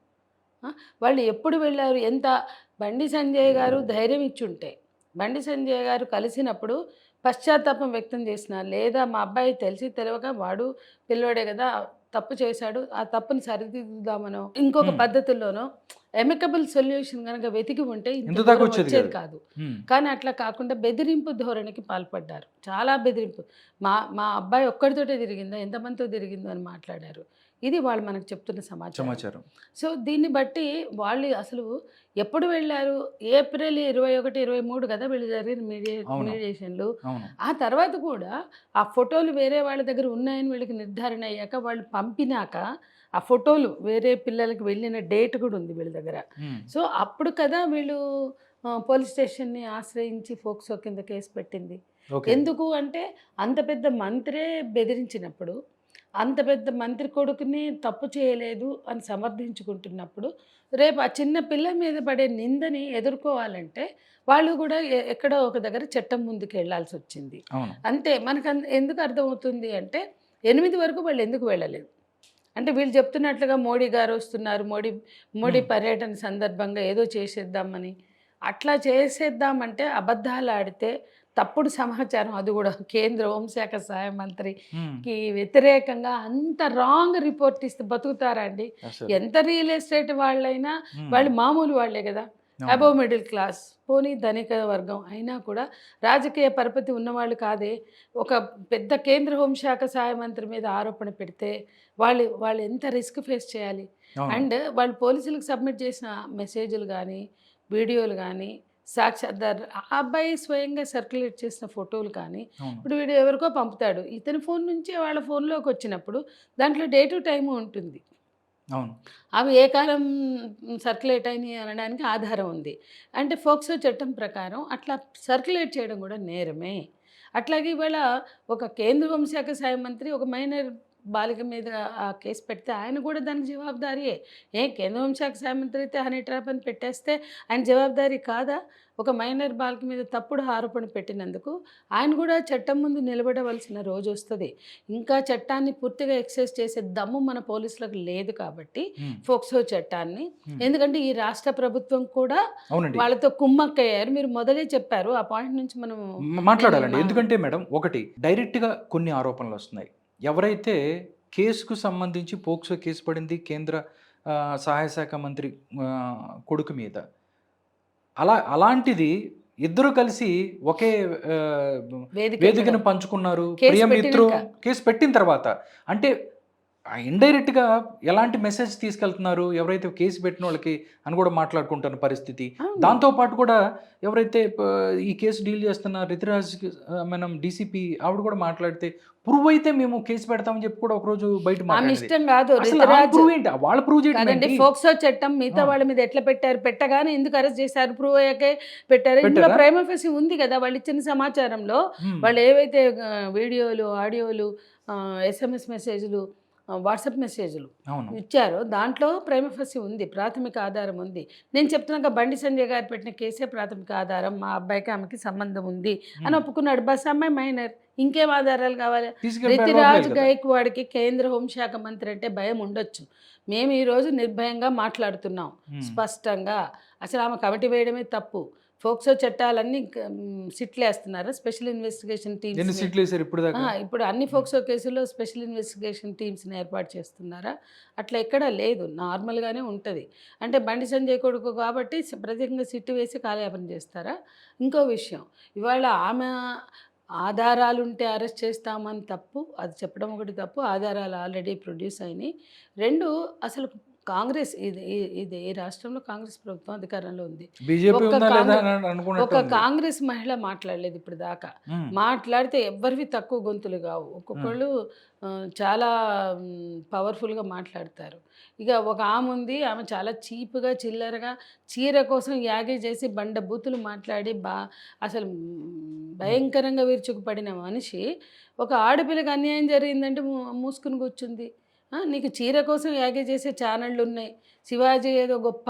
ఆ, వాళ్ళు ఎప్పుడు వెళ్ళారు? ఎంత బండి సంజయ్ గారు ధైర్యం ఇచ్చుంటే, బండి సంజయ్ గారు కలిసినప్పుడు పశ్చాత్తాపం వ్యక్తం చేసిన, లేదా మా అబ్బాయి తెలిసి తెలియక వాడు పిల్లోడే కదా తప్పు చేశాడు, ఆ తప్పుని సరిదిద్దుదామనో ఇంకొక ఉమ్, పద్ధతుల్లోనో ఎమికబుల్ సొల్యూషన్ కనుక వెతికి ఉంటే ఇంత ఇంత దాకా దూరం వచ్చేది వచ్చేది కాదు. కాదు. ఉమ్, కానీ అట్లా కాకుండా బెదిరింపు ధోరణికి పాల్పడ్డారు. చాలా బెదిరింపు. మా మా అబ్బాయి ఒక్కడితోటే తిరిగిందా, ఎంతమందితో తిరిగిందో అని మాట్లాడారు. ఇది వాళ్ళు మనకు చెప్తున్న సమాచారం. సమాచారం. సో దీన్ని బట్టి వాళ్ళు అసలు ఎప్పుడు వెళ్ళారు? ఏప్రిల్ 21, 23 కదా వీళ్ళు జరిగిన అవును. మీడియేషన్లు. అవును. ఆ తర్వాత కూడా ఆ ఫోటోలు వేరే వాళ్ళ దగ్గర ఉన్నాయని వీళ్ళకి నిర్ధారణ అయ్యాక వాళ్ళు పంపినాక ఆ ఫోటోలు వేరే పిల్లలకి వెళ్ళిన డేట్ కూడా ఉంది వీళ్ళ దగ్గర. ఉమ్, సో అప్పుడు కదా వీళ్ళు పోలీస్ స్టేషన్ని ఆశ్రయించి ఫోక్సో కింద కేసు పెట్టింది. ఓకే. ఎందుకు అంటే అంత పెద్ద మంత్రే బెదిరించినప్పుడు, అంత పెద్ద మంత్రి కొడుకుని తప్పు చేయలేదు అని సమర్థించుకుంటున్నప్పుడు, రేపు ఆ చిన్న పిల్ల మీద పడే నిందని ఎదుర్కోవాలంటే వాళ్ళు కూడా ఎక్కడో ఒక దగ్గర చట్టం ముందుకు వెళ్ళాల్సి వచ్చింది. అవును. అంతే. మనకు ఎందుకు అర్థమవుతుంది అంటే 8 వరకు వాళ్ళు ఎందుకు వెళ్ళలేదు అంటే వీళ్ళు చెప్తున్నట్లుగా మోడీ గారు వస్తున్నారు, మోడీ ఉమ్, పర్యటన సందర్భంగా ఏదో చేసేద్దామని. అట్లా చేసేద్దామంటే అబద్ధాలు ఆడితే తప్పుడు సమాచారం, అది కూడా కేంద్ర హోంశాఖ సహాయ ఉమ్, మంత్రికి వ్యతిరేకంగా అంత రాంగ్ రిపోర్ట్ ఇస్తే బతుకుతారా అండి? అసలు. ఎంత రియల్ ఎస్టేట్ వాళ్ళైనా ఉమ్, వాళ్ళు మామూలు వాళ్ళే కదా, అవును. అబోవ్ మిడిల్ క్లాస్, పోనీ ధనిక వర్గం అయినా కూడా రాజకీయ పరపతి ఉన్నవాళ్ళు కాదే. ఒక పెద్ద కేంద్ర హోంశాఖ సహాయ మంత్రి మీద ఆరోపణ పెడితే వాళ్ళు ఎంత రిస్క్ ఫేస్ చేయాలి? అవును. అండ్ వాళ్ళు పోలీసులకు సబ్మిట్ చేసిన మెసేజ్లు కానీ, వీడియోలు కానీ, సాక్షాత్కార్ ఆ అబ్బాయి స్వయంగా సర్క్యులేట్ చేసిన ఫోటోలు కానీ, అవును. ఇప్పుడు వీడు ఎవరికో పంపుతాడు, ఇతని ఫోన్ నుంచి వాళ్ళ ఫోన్లోకి వచ్చినప్పుడు దాంట్లో డేటు టైము ఉంటుంది. అవును. అవి ఏ కాలం సర్క్యులేట్ అయినాయి అనడానికి ఆధారం ఉంది. అంటే ఫోక్సో చట్టం ప్రకారం అట్లా సర్క్యులేట్ చేయడం కూడా నేరమే. అట్లాగే ఇవాళ ఒక కేంద్ర హోంశాఖ సహాయ మంత్రి ఒక మైనర్ బాలిక మీద ఆ కేసు పెడితే ఆయన కూడా దానికి జవాబుదారీయే. కేంద్ర హోంశాఖ సహాయ మంత్రి అయితే హనీ ట్రాప్ అని పెట్టేస్తే ఆయన జవాబుదారీ కాదా? ఒక మైనర్ బాలిక మీద తప్పుడు ఆరోపణ పెట్టినందుకు ఆయన కూడా చట్టం ముందు నిలబడవలసిన రోజు వస్తుంది. ఇంకా చట్టాన్ని పూర్తిగా ఎక్సైజ్ చేసే దమ్ము మన పోలీసులకు లేదు కాబట్టి ఉమ్, ఫోక్సో చట్టాన్ని, ఎందుకంటే ఈ రాష్ట్ర ప్రభుత్వం కూడా అవునండి. వాళ్ళతో కుమ్మక్కయ్యారు. మీరు మొదలే చెప్పారు, ఆ పాయింట్ నుంచి మనం మాట్లాడాలండి. ఎందుకంటే మేడం, ఒకటి డైరెక్ట్గా కొన్ని ఆరోపణలు వస్తున్నాయి. ఎవరైతే కేసుకు సంబంధించి పోక్సో కేసు పడింది కేంద్ర సహాయ శాఖ మంత్రి కొడుకు మీద, అలాంటిది ఇద్దరు కలిసి ఒకే వేదిక వేదికను పంచుకున్నారు. కేసు ప్రియమిత్రు పెట్టినాక. కేసు పెట్టిన తర్వాత అంటే ఇండైరెక్ట్‌గా ఎలాంటి మెసేజ్ తీసుకెళ్తున్నారు? ఎవరైతే కేసు పెట్టిన వాళ్ళకి అని కూడా మాట్లాడుకుంటున్న పరిస్థితి. అవును. దాంతో పాటు కూడా ఎవరైతే ఈ కేసు డీల్ చేస్తున్న రితురాజ్‌కి మనం డీసీపీ ఆవిడ కూడా మాట్లాడితే, ప్రూవ్ అయితే మేము కేసు పెడతామని చెప్పి కూడా ఒకరోజు బయట ఆమె మాట్లాడింది. ఇష్టం కాదు. అసలు ఆమె రితురాజ్ ప్రూవ్ ఏంటి? వాళ్ళు ప్రూవ్ చేయడం కాదండి. ఏంటి? ఫోక్సో చట్టం మిగతా ఆ! వాళ్ళ మీద ఎట్లా పెట్టారు? పెట్టగానే ఎందుకు అరెస్ట్ చేశారు? ప్రూవ్ అయ్యాకే పెట్టారు. ఇందులో పెట్టారా? ప్రైమా ఫేసి ఉంది కదా! వాళ్ళు ఇచ్చిన సమాచారంలో హ్మ్. వాళ్ళు ఏవైతే వీడియోలు, ఆడియోలు, ఎస్ఎంఎస్ మెసేజ్‌లు, వాట్సాప్ మెసేజ్‌లు అవును. ఇచ్చారో దాంట్లో ప్రైమా ఫేసి ఉంది. ప్రాథమిక ఆధారం ఉంది. నేను చెప్తున్నాగా బండి సంజయ్ గారు పెట్టిన కేసే ప్రాథమిక ఆధారం. మా అబ్బాయికి ఆమెకి సంబంధం ఉంది అని హ్మ్. ఒప్పుకున్నాడు. బస్ అమ్మాయి మైనర్. ఇంకేం ఆధారాలు కావాలి? తీసుకెళ్ళిపోయి రితిరాజ్ లోపలేయాలి కదా! గైక్వాడ్‌కి కేంద్ర హోంశాఖ మంత్రి అంటే భయం ఉండొచ్చు. మేము ఈరోజు నిర్భయంగా మాట్లాడుతున్నాం. హ్మ్. స్పష్టంగా. అసలు ఆమె కమిటీ వేయడమే తప్పు. ఫోక్సో చట్టాలన్నీ సిట్లేస్తున్నారు. స్పెషల్ ఇన్వెస్టిగేషన్ ఎన్ని టీమ్స్‌ని. సీట్లేసారు ఇప్పటిదాకా? ఇప్పుడు అన్ని హ్మ్. ఫోక్సో కేసుల్లో స్పెషల్ ఇన్వెస్టిగేషన్ టీమ్స్‌ని ఏర్పాటు చేస్తున్నారా? అట్లా ఎక్కడా లేదు. నార్మల్‌గానే ఉంటది. అంటే బండి సంజయ్ కొడుకు కాబట్టి ప్రత్యేకంగా సిట్ వేసి కాలయాపన చేస్తారా? ఇంకో విషయం, ఇవాళ ఆమె ఆధారాలుంటే అరెస్ట్ చేస్తామని తప్పు. అది చెప్పడం ఒకటి తప్పు. ఆధారాలు ఆల్రెడీ ప్రొడ్యూస్ అయినాయి. 2 అసలు కాంగ్రెస్ ఇది ఈ రాష్ట్రంలో కాంగ్రెస్ ప్రభుత్వం అధికారంలో ఉంది. బీజేపీ ఒక్క ఉందా లేదా కాంగ్రె అని అనుకున్నట్టే ఒక ఉంది. కాంగ్రెస్ మహిళ మాట్లాడలేదు ఇప్పటిదాకా. హ్మ్. మాట్లాడితే ఎవ్వరివి తక్కువ గొంతులు గావు. హ్మ్. ఒక్కొక్కళ్ళు చాలా పవర్‌ఫుల్‌గా మాట్లాడతారు. ఇక ఒక ఆముంది. ఆమె చాలా చీప్‌గా, చిల్లరగా చీర కోసం యాగీ చేసి బండ బూతులు మాట్లాడి అసలు హ్మ్. భయంకరంగా విరుచుకుపడిన మనిషి ఒక ఆడపిల్లకి అన్యాయం జరిగిందంటే మూసుకొని కూర్చుంది. నీకు చీర కోసం యాగీ చేసే ఛానళ్ళున్నాయి. శివాజీ ఏదో గొప్ప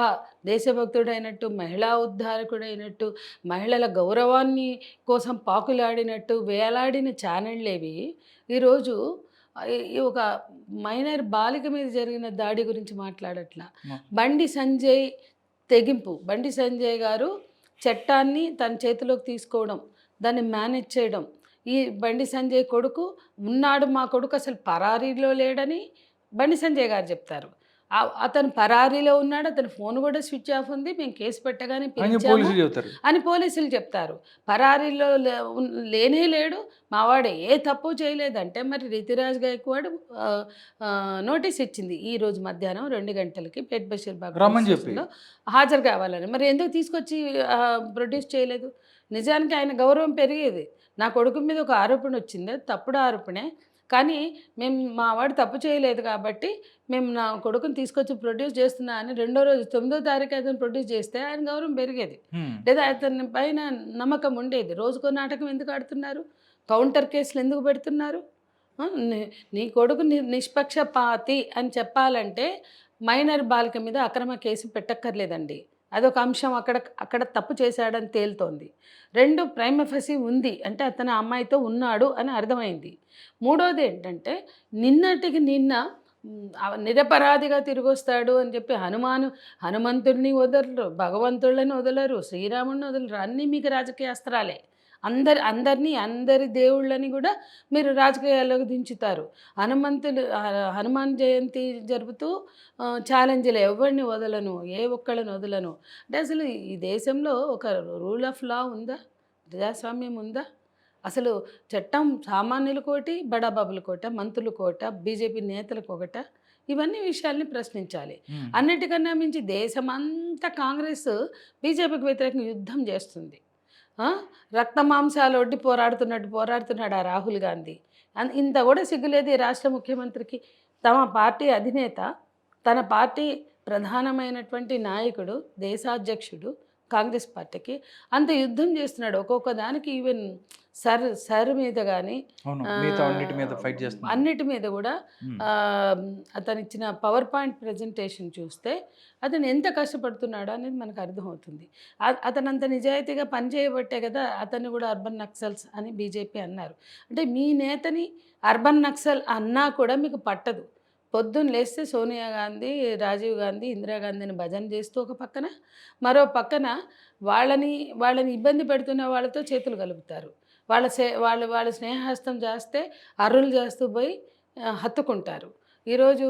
దేశభక్తుడైనట్టు, మహిళా ఉద్ధారకుడైనట్టు, మహిళల గౌరవాన్ని కోసం పాకులాడినట్టు వేలాడిన ఛానళ్ళేవి ఈరోజు ఈ ఒక మైనర్ బాలిక మీద జరిగిన దాడి గురించి మాట్లాడట్లా. హ్మ్. బండి సంజయ్ తెగింపు. బండి సంజయ్ గారు చట్టాన్ని తన చేతిలోకి తీసుకోవడం, దాన్ని మేనేజ్ చేయడం. ఈ బండి సంజయ్ కొడుకు ఉన్నాడు, మా కొడుకు అసలు పరారీలో లేడని బండి సంజయ్ గారు చెప్తారు. అతను పరారీలో ఉన్నాడు. అతని ఫోన్ కూడా స్విచ్ ఆఫ్ ఉంది. మేము కేసు పెట్టగానే అని పిలిచాము పోలీసులు చెబుతారు. అని పోలీసులు చెప్తారు. పరారీలో లేనే లేడు. మావాడు ఏ తప్పు చేయలేదంటే మరి రితిరాజ్ గైక్వాడ్ ఆహ్, నోటీస్ ఇచ్చింది. ఈరోజు మధ్యాహ్నం 2 గంటలకి పేట్ బషీర్బాగ్ పోలీస్ రమ్మని చెప్పి. స్టేషన్‌లో హాజరు కావాలని. మరి ఎందుకు తీసుకొచ్చి ప్రొడ్యూస్ చేయలేదు? నిజానికి ఆయన గౌరవం పెరిగేది. నా కొడుకు మీద ఒక ఆరోపణ వచ్చింది. అది తప్పుడు ఆరోపణే. కానీ మా వాడు తప్పు చేయలేదు కాబట్టి మేము నా కొడుకుని తీసుకొచ్చి ప్రొడ్యూస్ చేస్తున్నా అని రెండో రోజు 9వ తారీఖు అతను ప్రొడ్యూస్ చేస్తే ఆయన గౌరవం పెరిగేది. హ్మ్. లేదా అతని పైన నమ్మకం ఉండేది. రోజుకో నాటకం ఎందుకు ఆడుతున్నారు? కౌంటర్ కేసులు ఎందుకు పెడుతున్నారు? ఆ! నీ నీ కొడుకు నిష్పక్షపాతి అని చెప్పాలంటే మైనర్ బాలిక మీద అక్రమ కేసు పెట్టక్కర్లేదండి. అదొక అంశం అక్కడ అక్కడ తప్పు చేశాడని తేలుతోంది. 2 ప్రైమ ఫెసి ఉంది. అంటే అతను ఆ అమ్మాయితో ఉన్నాడు అని అర్థమైంది. మూడోదేంటంటే నిన్నటికి నిన్న నిరపరాధిగా తిరిగొస్తాడు అని చెప్పి హనుమంతుడిని వదలరు, భగవంతుళ్ళని వదలరు, శ్రీరాముడిని వదలరు. అన్నీ మీకు రాజకీయ అస్త్రాలే. అందరిని అందరి దేవుళ్ళని కూడా మీరు రాజకీయాల్లోకి దించుతారు. హనుమాన్ జయంతి జరుపుతూ ఛాలెంజ్‌లు ఎవరిని వదలను, ఏ ఒక్కళ్ళని వదలను. అంటే అసలు ఈ దేశంలో ఒక రూల్ ఆఫ్ లా ఉందా? ప్రజాస్వామ్యం ఉందా? అసలు చట్టం సామాన్యులకోటి, బడాబాబులకోట, మంత్రులకోట, బీజేపీ నేతలకొకట? ఇవన్నీ విషయాల్ని ప్రశ్నించాలి. హ్మ్. అన్నిటికన్నా మించి దేశమంతా కాంగ్రెస్ బీజేపీకి వ్యతిరేకంగా యుద్ధం చేస్తుంది. ఆ! రక్తమాంసాలు ఒడ్డి పోరాడుతున్నట్టు పోరాడుతున్నాడు ఆ రాహుల్ గాంధీ. ఇంత కూడా సిగ్గులేదు ఈ రాష్ట్ర ముఖ్యమంత్రికి. తమ పార్టీ అధినేత, తన పార్టీ ప్రధానమైనటువంటి నాయకుడు, దేశాధ్యక్షుడు కాంగ్రెస్ పార్టీకి అంత యుద్ధం చేస్తున్నాడు. ఒక్కొక్క దానికి ఈవెన్ సర్ మీద గాని అవును. మిగతా అన్నిటి మీద ఫైట్ చేస్తున్నారు. అన్నిటి మీద కూడా హ్మ్. అతనిచ్చిన పవర్ పాయింట్ ప్రెజెంటేషన్ చూస్తే అతను ఎంత కష్టపడుతున్నాడో అనేది మనకు అర్థమవుతుంది. అతనంత నిజాయితీగా పనిచేయబట్టే కదా అతన్ని కూడా అర్బన్ నక్సల్స్ అని బీజేపీ అన్నారు. అంటే మీ నేతని అర్బన్ నక్సల్ అన్నా కూడా మీకు పట్టదు. పొద్దున్న లేస్తే సోనియా గాంధీ, రాజీవ్ గాంధీ, ఇందిరాగాంధీని భజన చేస్తూ ఒక పక్కన, మరో పక్కన వాళ్ళని ఇబ్బంది పెడుతున్న వాళ్ళతో చేతులు కలుపుతారు. వాళ్ళు స్నేహహస్తం చేస్తే అర్రులు చేస్తూ పోయి హత్తుకుంటారు. ఈరోజు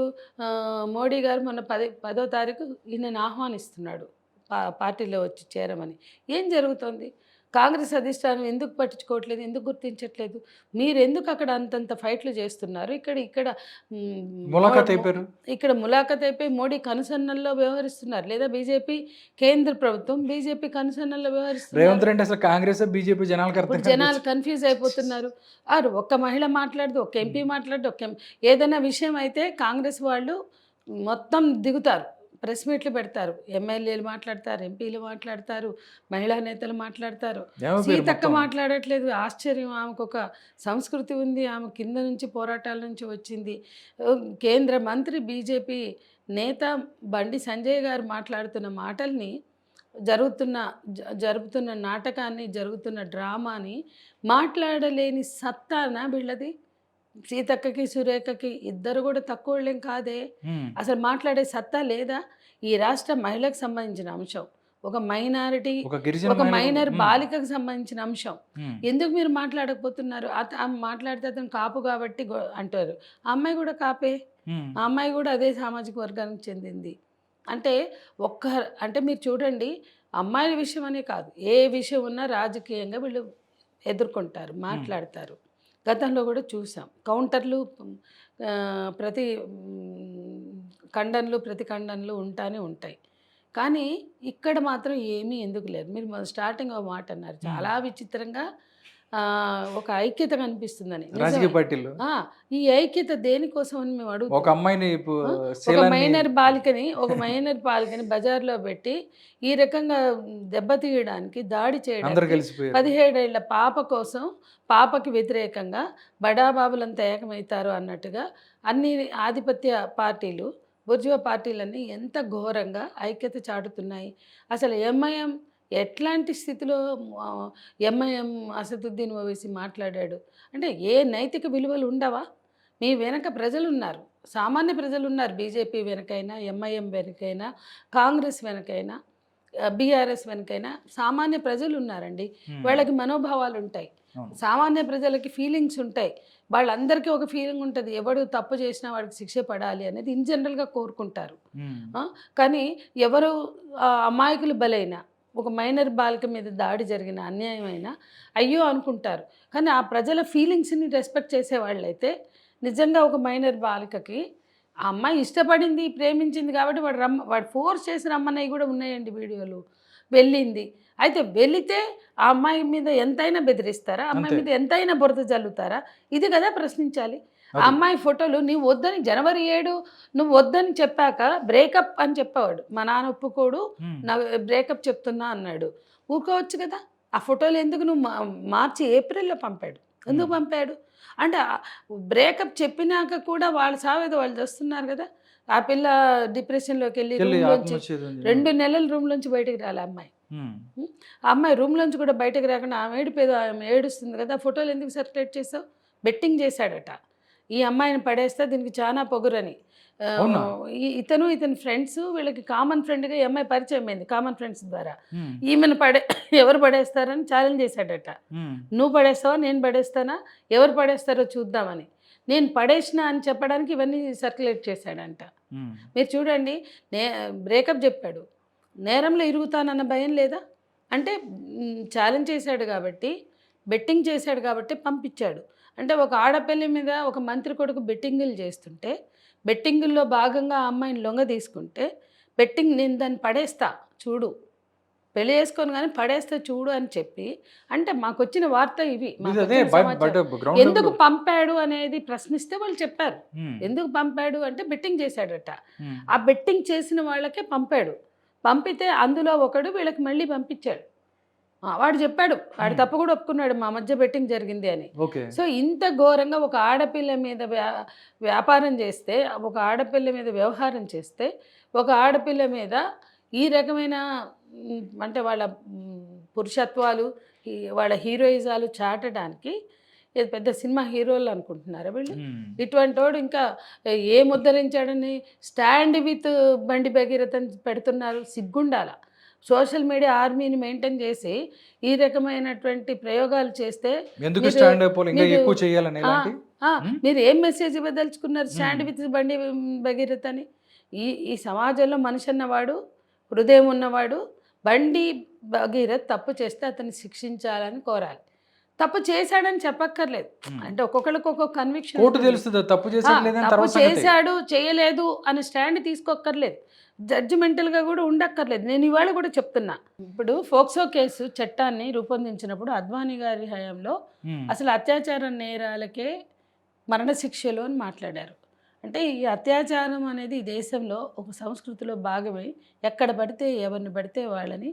మోడీ గారు మొన్న 10వ తారీఖు ఈయనని ఆహ్వానిస్తున్నాడు పార్టీలో వచ్చి చేరమని. ఏం జరుగుతోంది? కాంగ్రెస్ అధిష్టానం ఎందుకు పట్టించుకోవట్లేదు, ఎందుకు గుర్తించట్లేదు? మీరు ఎందుకు అక్కడ అంతంత ఫైట్లు చేస్తున్నారు? ఇక్కడ ఇక్కడ మ్, ములాఖాత్ మో- అయిపోయారు. ఇక్కడ ములాఖత్ అయిపోయి మోడీ కనుసన్నల్లో వ్యవహరిస్తున్నారు, లేదా బీజేపీ కేంద్ర ప్రభుత్వం బీజేపీ కనుసన్నల్లో వ్యవహరిస్తున్నారు. రేవంత్ రెడ్డి అసలు కాంగ్రెస్ బీజేపీ జనాలకు ఇప్పుడు అర్థం జనాలు కన్ఫ్యూజ్ అయిపోతున్నారు. ఒక్క మహిళ మాట్లాడదు, ఒక ఎంపీ మాట్లాడదు, ఏదైనా విషయం అయితే కాంగ్రెస్ వాళ్ళు మొత్తం దిగుతారు, ప్రెస్ మీట్లు పెడతారు, ఎమ్మెల్యేలు మాట్లాడతారు, ఎంపీలు మాట్లాడతారు, మహిళా నేతలు మాట్లాడతారు. సీతక్క మాట్లాడట్లేదు. ఆశ్చర్యం, ఆమెకు ఒక సంస్కృతి ఉంది, ఆమె కింద నుంచి పోరాటాల నుంచి వచ్చింది. కేంద్ర మంత్రి బీజేపీ నేత బండి సంజయ్ గారు మాట్లాడుతున్న మాటల్ని, జరుగుతున్న నాటకాన్ని, జరుగుతున్న డ్రామాని మాట్లాడలేని సత్తానా వీళ్ళది? సీతక్కకి సురేఖకి ఇద్దరు కూడా తక్కువళ్ళేం కాదే. అసలు మాట్లాడే సత్తా లేదా? ఈ రాష్ట్ర మహిళకు సంబంధించిన అంశం, ఒక మైనారిటీ, ఒక మైనర్ బాలికకు సంబంధించిన అంశం. ఎందుకు మీరు మాట్లాడకపోతున్నారు? ఆమె మాట్లాడితే అతను కాపు కాబట్టి అంటారు. ఆ అమ్మాయి కూడా కాపే, ఆ అమ్మాయి కూడా అదే సామాజిక వర్గానికి చెందింది. అంటే మీరు చూడండి, అమ్మాయిల విషయం అనే కాదు, ఏ విషయం ఉన్నా రాజకీయంగా వీళ్ళు ఎదుర్కొంటారు, మాట్లాడతారు. గతంలో కూడా చూసాం కౌంటర్లు, ప్రతి ఖండనలు ఉంటానే ఉంటాయి. కానీ ఇక్కడ మాత్రం ఏమీ ఎందుకు లేదు. మీరు స్టార్టింగ్ ఒక మాట అన్నారు, చాలా విచిత్రంగా ఒక ఐక్యత కనిపిస్తుందని. రాజకీయ పార్టీలు ఈ ఐక్యత దేనికోసం అని మేము అడుగుతాం. ఒక అమ్మాయిని ఒక మైనర్ బాలికని బజార్లో పెట్టి ఈ రకంగా దెబ్బతీయడానికి, దాడి చేయడానికి 17 ఏళ్ల పాప కోసం, పాపకి వ్యతిరేకంగా బడాబాబులంతా ఏకమవుతారు అన్నట్టుగా అన్ని ఆధిపత్య పార్టీలు, బుర్జువా పార్టీలన్నీ ఎంత ఘోరంగా ఐక్యత చాటుతున్నాయి. అసలు ఎంఐఎం ఎట్లాంటి స్థితిలో ఎంఐఎం అసదుద్దీన్ ఓవైసీ మాట్లాడాడు అంటే, ఏ నైతిక విలువలు ఉండవా? మీ వెనక ప్రజలు ఉన్నారు, సామాన్య ప్రజలు ఉన్నారు. బీజేపీ వెనకైనా, ఎంఐఎం వెనకైనా, కాంగ్రెస్ వెనకైనా, బీఆర్ఎస్ వెనకైనా సామాన్య ప్రజలు ఉన్నారండి. వాళ్ళకి మనోభావాలు ఉంటాయి, సామాన్య ప్రజలకి ఫీలింగ్స్ ఉంటాయి. వాళ్ళందరికీ ఒక ఫీలింగ్ ఉంటుంది, ఎవడు తప్పు చేసినా వాడికి శిక్ష పడాలి అనేది ఇన్ జనరల్గా కోరుకుంటారు. కానీ ఎవరు అమాయకులు బలైనా, ఒక మైనర్ బాలిక మీద దాడి జరిగిన అన్యాయమైనా అయ్యో అనుకుంటారు. కానీ ఆ ప్రజల ఫీలింగ్స్ని రెస్పెక్ట్ చేసేవాళ్ళైతే, నిజంగా ఒక మైనర్ బాలికకి ఆ అమ్మాయి ఇష్టపడింది, ప్రేమించింది కాబట్టి వాడు ఫోర్స్ చేసి రమ్మన్నవి కూడా ఉన్నాయండి వీడియోలు. వెళ్ళింది, అయితే వెళితే ఆ అమ్మాయి మీద ఎంతైనా బెదిరిస్తారా? అమ్మాయి మీద ఎంతైనా బురద జల్లుతారా? ఇది కదా ప్రశ్నించాలి. ఆ అమ్మాయి ఫోటోలు నువ్వు వద్దని, జనవరి 7 నువ్వు వద్దని చెప్పాక బ్రేకప్ అని చెప్పేవాడు. మా నాన్న ఒప్పుకోడు, నా బ్రేకప్ చెప్తున్నా అన్నాడు. ఊరుకోవచ్చు కదా. ఆ ఫోటోలు ఎందుకు నువ్వు మార్చి ఏప్రిల్లో పంపాడు? ఎందుకు పంపాడు అంటే, బ్రేకప్ చెప్పినాక కూడా వాళ్ళ సావేదో వాళ్ళు చేస్తున్నారు కదా. ఆ పిల్ల డిప్రెషన్లోకి వెళ్ళి రూమ్లోంచి 2 నెలలు రూమ్లోంచి బయటకు రాలే అమ్మాయి. ఆ అమ్మాయి రూమ్లోంచి కూడా బయటకు రాకుండా ఆమె ఏడుస్తుంది కదా. ఫోటోలు ఎందుకు సర్క్యులేట్ చేసావు? బెట్టింగ్ చేశాడట. ఈ అమ్మాయిని పడేస్తే దీనికి చాలా పొగురని. ఇతని ఫ్రెండ్స్, వీళ్ళకి కామన్ ఫ్రెండ్గా ఈ అమ్మాయి పరిచయం అయింది కామన్ ఫ్రెండ్స్ ద్వారా. ఈమెను ఎవరు పడేస్తారని ఛాలెంజ్ చేశాడట. నువ్వు పడేస్తావా, నేను పడేస్తానా, ఎవరు పడేస్తారో చూద్దామని. నేను పడేసిన అని చెప్పడానికి ఇవన్నీ సర్క్యులేట్ చేశాడంట. మీరు చూడండి, బ్రేకప్ చెప్పాడు, నేరంలో ఇరుగుతానన్న భయం లేదా? అంటే ఛాలెంజ్ చేశాడు కాబట్టి, బెట్టింగ్ చేశాడు కాబట్టి పంపించాడు. అంటే ఒక ఆడపిల్ల మీద ఒక మంత్రి కొడుకు బెట్టింగులు చేస్తుంటే, బెట్టింగుల్లో భాగంగా ఆ అమ్మాయిని లొంగ తీసుకుంటే, నేను దాన్ని పడేస్తా చూడు, పెళ్లి చేసుకొని కానీ పడేస్తే చూడు అని చెప్పి, అంటే మాకు వచ్చిన వార్త ఇవి. ఎందుకు పంపాడు అనేది ప్రశ్నిస్తే వాళ్ళు చెప్పారు. ఎందుకు పంపాడు అంటే బెట్టింగ్ చేశాడట. ఆ బెట్టింగ్ చేసిన వాళ్ళకే పంపాడు. పంపితే అందులో ఒకడు వీళ్ళకి మళ్ళీ పంపించాడు. వాడు చెప్పాడు, వాడు తప్పు కూడా ఒప్పుకున్నాడు, మా మధ్య బెట్టింగ్ జరిగింది అని. సో ఇంత ఘోరంగా ఒక ఆడపిల్ల మీద వ్యాపారం చేస్తే, ఒక ఆడపిల్ల మీద వ్యవహారం చేస్తే, ఒక ఆడపిల్ల మీద ఈ రకమైన అంటే వాళ్ళ పురుషత్వాలు, వాళ్ళ హీరోయిజాలు చాటడానికి ఇది పెద్ద సినిమా హీరోలు అనుకుంటున్నారా వీళ్ళు? ఇటువంటి వాడు ఇంకా ఏముద్ధరించాడని స్టాండ్ విత్ బండి భగీరథ అని పెడుతున్నారు. సిగ్గుండాల. సోషల్ మీడియా ఆర్మీని మెయింటైన్ చేసి ఈ రకమైనటువంటి ప్రయోగాలు చేస్తే మీరు ఏం మెసేజ్ ఇవ్వదలుచుకున్నారు స్టాండ్ విత్ బండి భగీరథ అని? ఈ సమాజంలో మనిషి అన్నవాడు, హృదయం ఉన్నవాడు, బండి భగీరథ్ తప్పు చేస్తే అతన్ని శిక్షించాలని కోరాలి. తప్పు చేశాడని చెప్పక్కర్లేదు. అంటే ఒక్కొక్కళ్ళకి ఒక్కొక్క కన్విక్షన్ కోర్టు తెలుస్తుంది తప్పు చేశాడు లేదని తప్పు తర్వాత సంగతి. చేశాడు చేయలేదు అని స్టాండ్ తీసుకోక్కర్లేదు. జడ్జిమెంటల్గా కూడా ఉండక్కర్లేదు. నేను ఇవాళ కూడా చెప్తున్నా. ఇప్పుడు ఫోక్సో కేసు చట్టాన్ని రూపొందించినప్పుడు అద్వానీ గారి హయాంలో అసలు అత్యాచార నేరాలకే మరణశిక్షలు అని మాట్లాడారు. అంటే ఈ అత్యాచారం అనేది ఈ దేశంలో ఒక సంస్కృతిలో భాగమై ఎక్కడ పడితే ఎవరిని పడితే వాళ్ళని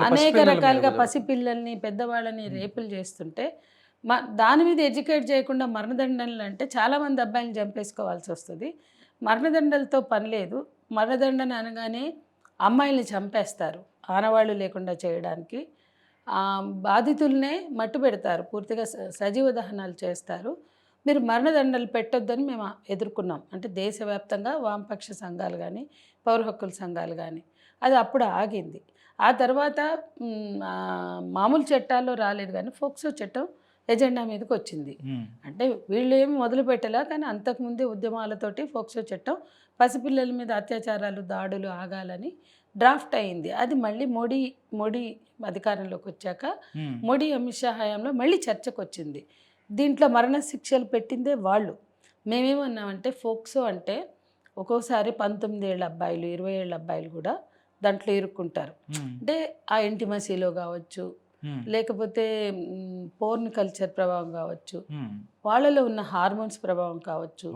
అనేక రకాలుగా పసిపిల్లల్ని పెద్దవాళ్ళని రేపులు చేస్తుంటే దాని మీద ఎడ్యుకేట్ చేయకుండా మరణదండనలు అంటే చాలామంది అబ్బాయిని చంపేసుకోవాల్సి వస్తుంది. మరణదండలతో పని లేదు. మరణదండన అనగానే అమ్మాయిల్ని చంపేస్తారు ఆనవాళ్ళు లేకుండా చేయడానికి. బాధితులనే మట్టు పెడతారు, పూర్తిగా సజీవ దహనాలు చేస్తారు. మీరు మరణదండలు పెట్టొద్దని మేము ఎదుర్కొన్నాం. అంటే దేశవ్యాప్తంగా వామపక్ష సంఘాలు కానీ పౌర హక్కుల సంఘాలు కానీ అది అప్పుడు ఆగింది. ఆ తర్వాత మామూలు చట్టాల్లో రాలేదు కానీ ఫోక్సో చట్టం ఎజెండా మీదకి వచ్చింది. అంటే వీళ్ళు ఏమి మొదలు పెట్టలే కానీ అంతకుముందే ఉద్యమాలతోటి ఫోక్సో చట్టం పసిపిల్లల మీద అత్యాచారాలు దాడులు ఆగాలని డ్రాఫ్ట్ అయింది. అది మళ్ళీ మోడీ అధికారంలోకి వచ్చాక మోడీ అమిత్ షా హయాంలో మళ్ళీ చర్చకు వచ్చింది. దీంట్లో మరణశిక్షలు పెట్టిందే వాళ్ళు. మేమేమన్నామంటే ఫోక్సో అంటే ఒక్కోసారి 19 ఏళ్ళ అబ్బాయిలు 20 ఏళ్ళ అబ్బాయిలు కూడా దాంట్లో ఇరుక్కుంటారు. అంటే ఆ ఇంటిమసీలో కావచ్చు, లేకపోతే పోర్న్ కల్చర్ ప్రభావం కావచ్చు, వాళ్ళలో ఉన్న హార్మోన్స్ ప్రభావం కావచ్చు,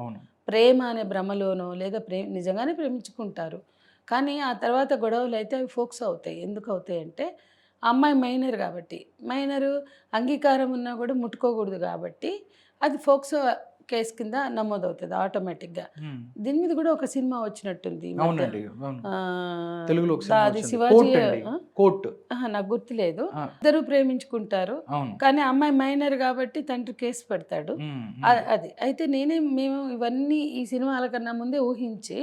ప్రేమ అనే భ్రమలోనో లేదా నిజంగానే ప్రేమించుకుంటారు. కానీ ఆ తర్వాత గొడవలు అయితే అవి ఫోక్సో అవుతాయి. ఎందుకు అవుతాయి అంటే అమ్మాయి మైనర్ కాబట్టి, మైనరు అంగీకారం ఉన్నా కూడా ముట్టుకోకూడదు కాబట్టి అది ఫోక్సో కేసు కింద నమోదవుతుంది ఆటోమేటిక్గా. దీని మీద కూడా ఒక సినిమా వచ్చినట్టుంది, అది శివాజీ, నాకు గుర్తులేదు. ఇద్దరు ప్రేమించుకుంటారు కానీ అమ్మాయి మైనర్ కాబట్టి తండ్రి కేసు పెడతాడు. అది అయితే మేము ఇవన్నీ ఈ సినిమాల కన్నా ముందే ఊహించి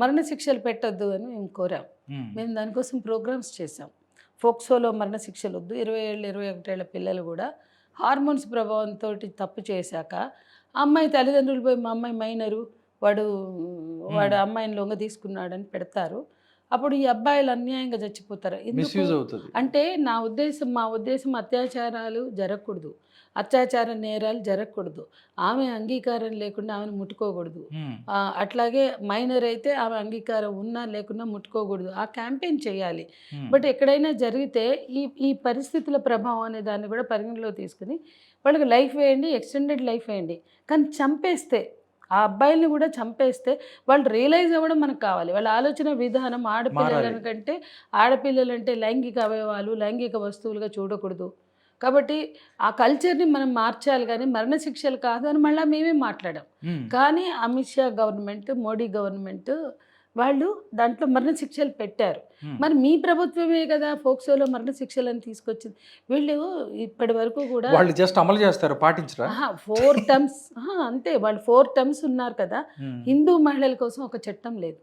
మరణశిక్షలు పెట్టొద్దు అని మేము కోరాం. మేము దానికోసం ప్రోగ్రామ్స్ చేసాం. ఫోక్సోలో మరణశిక్షలు వద్దు, 20 ఏళ్ళు 21 ఏళ్ళ పిల్లలు కూడా హార్మోన్స్ ప్రభావంతో తప్పు చేశాక అమ్మాయి తల్లిదండ్రులు పోయి మా అమ్మాయి మైనరు, వాడు అమ్మాయిని లొంగ తీసుకున్నాడని పెడతారు. అప్పుడు ఈ అబ్బాయిలు అన్యాయంగా చచ్చిపోతారు. అంటే మా ఉద్దేశం అత్యాచారాలు జరగకూడదు, అత్యాచార నేరాలు జరగకూడదు, ఆమె అంగీకారం లేకుండా ఆమెను ముట్టుకోకూడదు. అట్లాగే మైనర్ అయితే ఆమె అంగీకారం ఉన్నా లేకున్నా ముట్టుకోకూడదు. ఆ క్యాంపెయిన్ చేయాలి. బట్ ఎక్కడైనా జరిగితే ఈ పరిస్థితుల ప్రభావం అనే దాన్ని కూడా పరిగణలో తీసుకుని వాళ్ళకి లైఫ్ వేయండి, ఎక్స్టెండెడ్ లైఫ్ వేయండి. కానీ చంపేస్తే ఆ అబ్బాయిల్ని కూడా చంపేస్తే వాళ్ళు రియలైజ్ అవ్వడం మనకు కావాలి. వాళ్ళ ఆలోచన విధానం ఆడపిల్లలంటే లైంగిక అవయవాలు, లైంగిక వస్తువులుగా చూడకూడదు. కాబట్టి ఆ కల్చర్ని మనం మార్చాలి. కానీ మరణశిక్షలు కాదు అని మళ్ళీ మేమే మాట్లాడాం. కానీ అమిత్ షా గవర్నమెంట్, మోడీ గవర్నమెంట్ వాళ్ళు దాంట్లో మరణశిక్షలు పెట్టారు. మరి మీ ప్రభుత్వమే కదా ఫోక్సోలో మరణశిక్షలను తీసుకొచ్చింది. వీళ్ళు ఇప్పటి వరకు కూడా వాళ్ళు జస్ట్ అమలు చేస్తారు, పాటించరా? 4 టర్మ్స్ అంతే. వాళ్ళు 4 టర్మ్స్ ఉన్నారు కదా. హిందూ మహిళల కోసం ఒక చట్టం లేదు,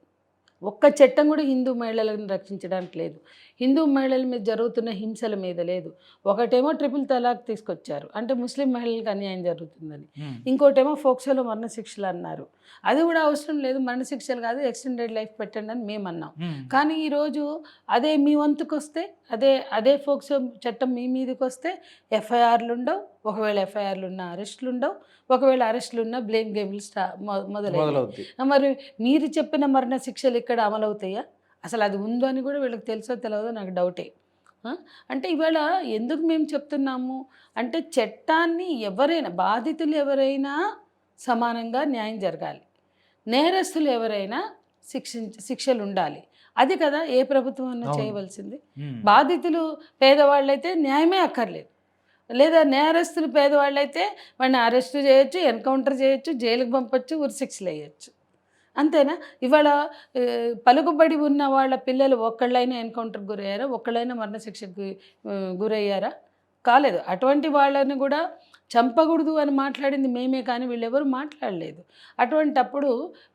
ఒక్క చట్టం కూడా హిందూ మహిళలను రక్షించడానికి లేదు. హిందూ మహిళల మీద జరుగుతున్న హింసల మీద లేదు. ఒకటేమో ట్రిపుల్ తలాక్ తీసుకొచ్చారు, అంటే ముస్లిం మహిళలకు అన్యాయం జరుగుతుందని. ఇంకోటేమో ఫోక్సోలో మరణశిక్షలు అన్నారు. అది కూడా అవసరం లేదు, మరణశిక్షలు కాదు, ఎక్స్టెండెడ్ లైఫ్ పెట్టండి అని మేము అన్నాం. కానీ ఈరోజు అదే మీ వంతుకు వస్తే, అదే ఫోక్సో చట్టం మీ మీదకి వస్తే ఎఫ్ఐఆర్లు ఉండవు. ఒకవేళ ఎఫ్ఐఆర్లు ఉన్న అరెస్టులు ఉండవు. ఒకవేళ అరెస్టులు ఉన్న బ్లేమ్ గేమ్లు మొదలవుతాయి. మరి మీరు చెప్పిన మరణశిక్షలు ఇక్కడ అమలవుతాయా? అసలు అది ఉందో అని కూడా వీళ్ళకి తెలుసో తెలియదో నాకు డౌటే. అంటే ఇవాళ ఎందుకు మేము చెప్తున్నాము అంటే చట్టాన్ని బాధితులు ఎవరైనా సమానంగా న్యాయం జరగాలి, నేరస్తులు ఎవరైనా శిక్షలు ఉండాలి. అది కదా ఏ ప్రభుత్వం అన్నా చేయవలసింది. బాధితులు పేదవాళ్ళైతే న్యాయమే అక్కర్లేదు, లేదా నేరస్తులు పేదవాళ్ళైతే వాడిని అరెస్టు చేయొచ్చు, ఎన్కౌంటర్ చేయొచ్చు, జైలుకు పంపొచ్చు, ఉరిశిక్షలు వేయచ్చు. అంతేనా? ఇవాళ పలుకుబడి ఉన్న వాళ్ళ పిల్లలు ఒక్కళ్ళైనా ఎన్కౌంటర్కి గురయ్యారా? ఒక్కళ్ళైనా మరణశిక్షకు గురయ్యారా? కాలేదు. అటువంటి వాళ్ళని కూడా చంపకూడదు అని మాట్లాడింది మేమే, కానీ వీళ్ళెవరు మాట్లాడలేదు. అటువంటప్పుడు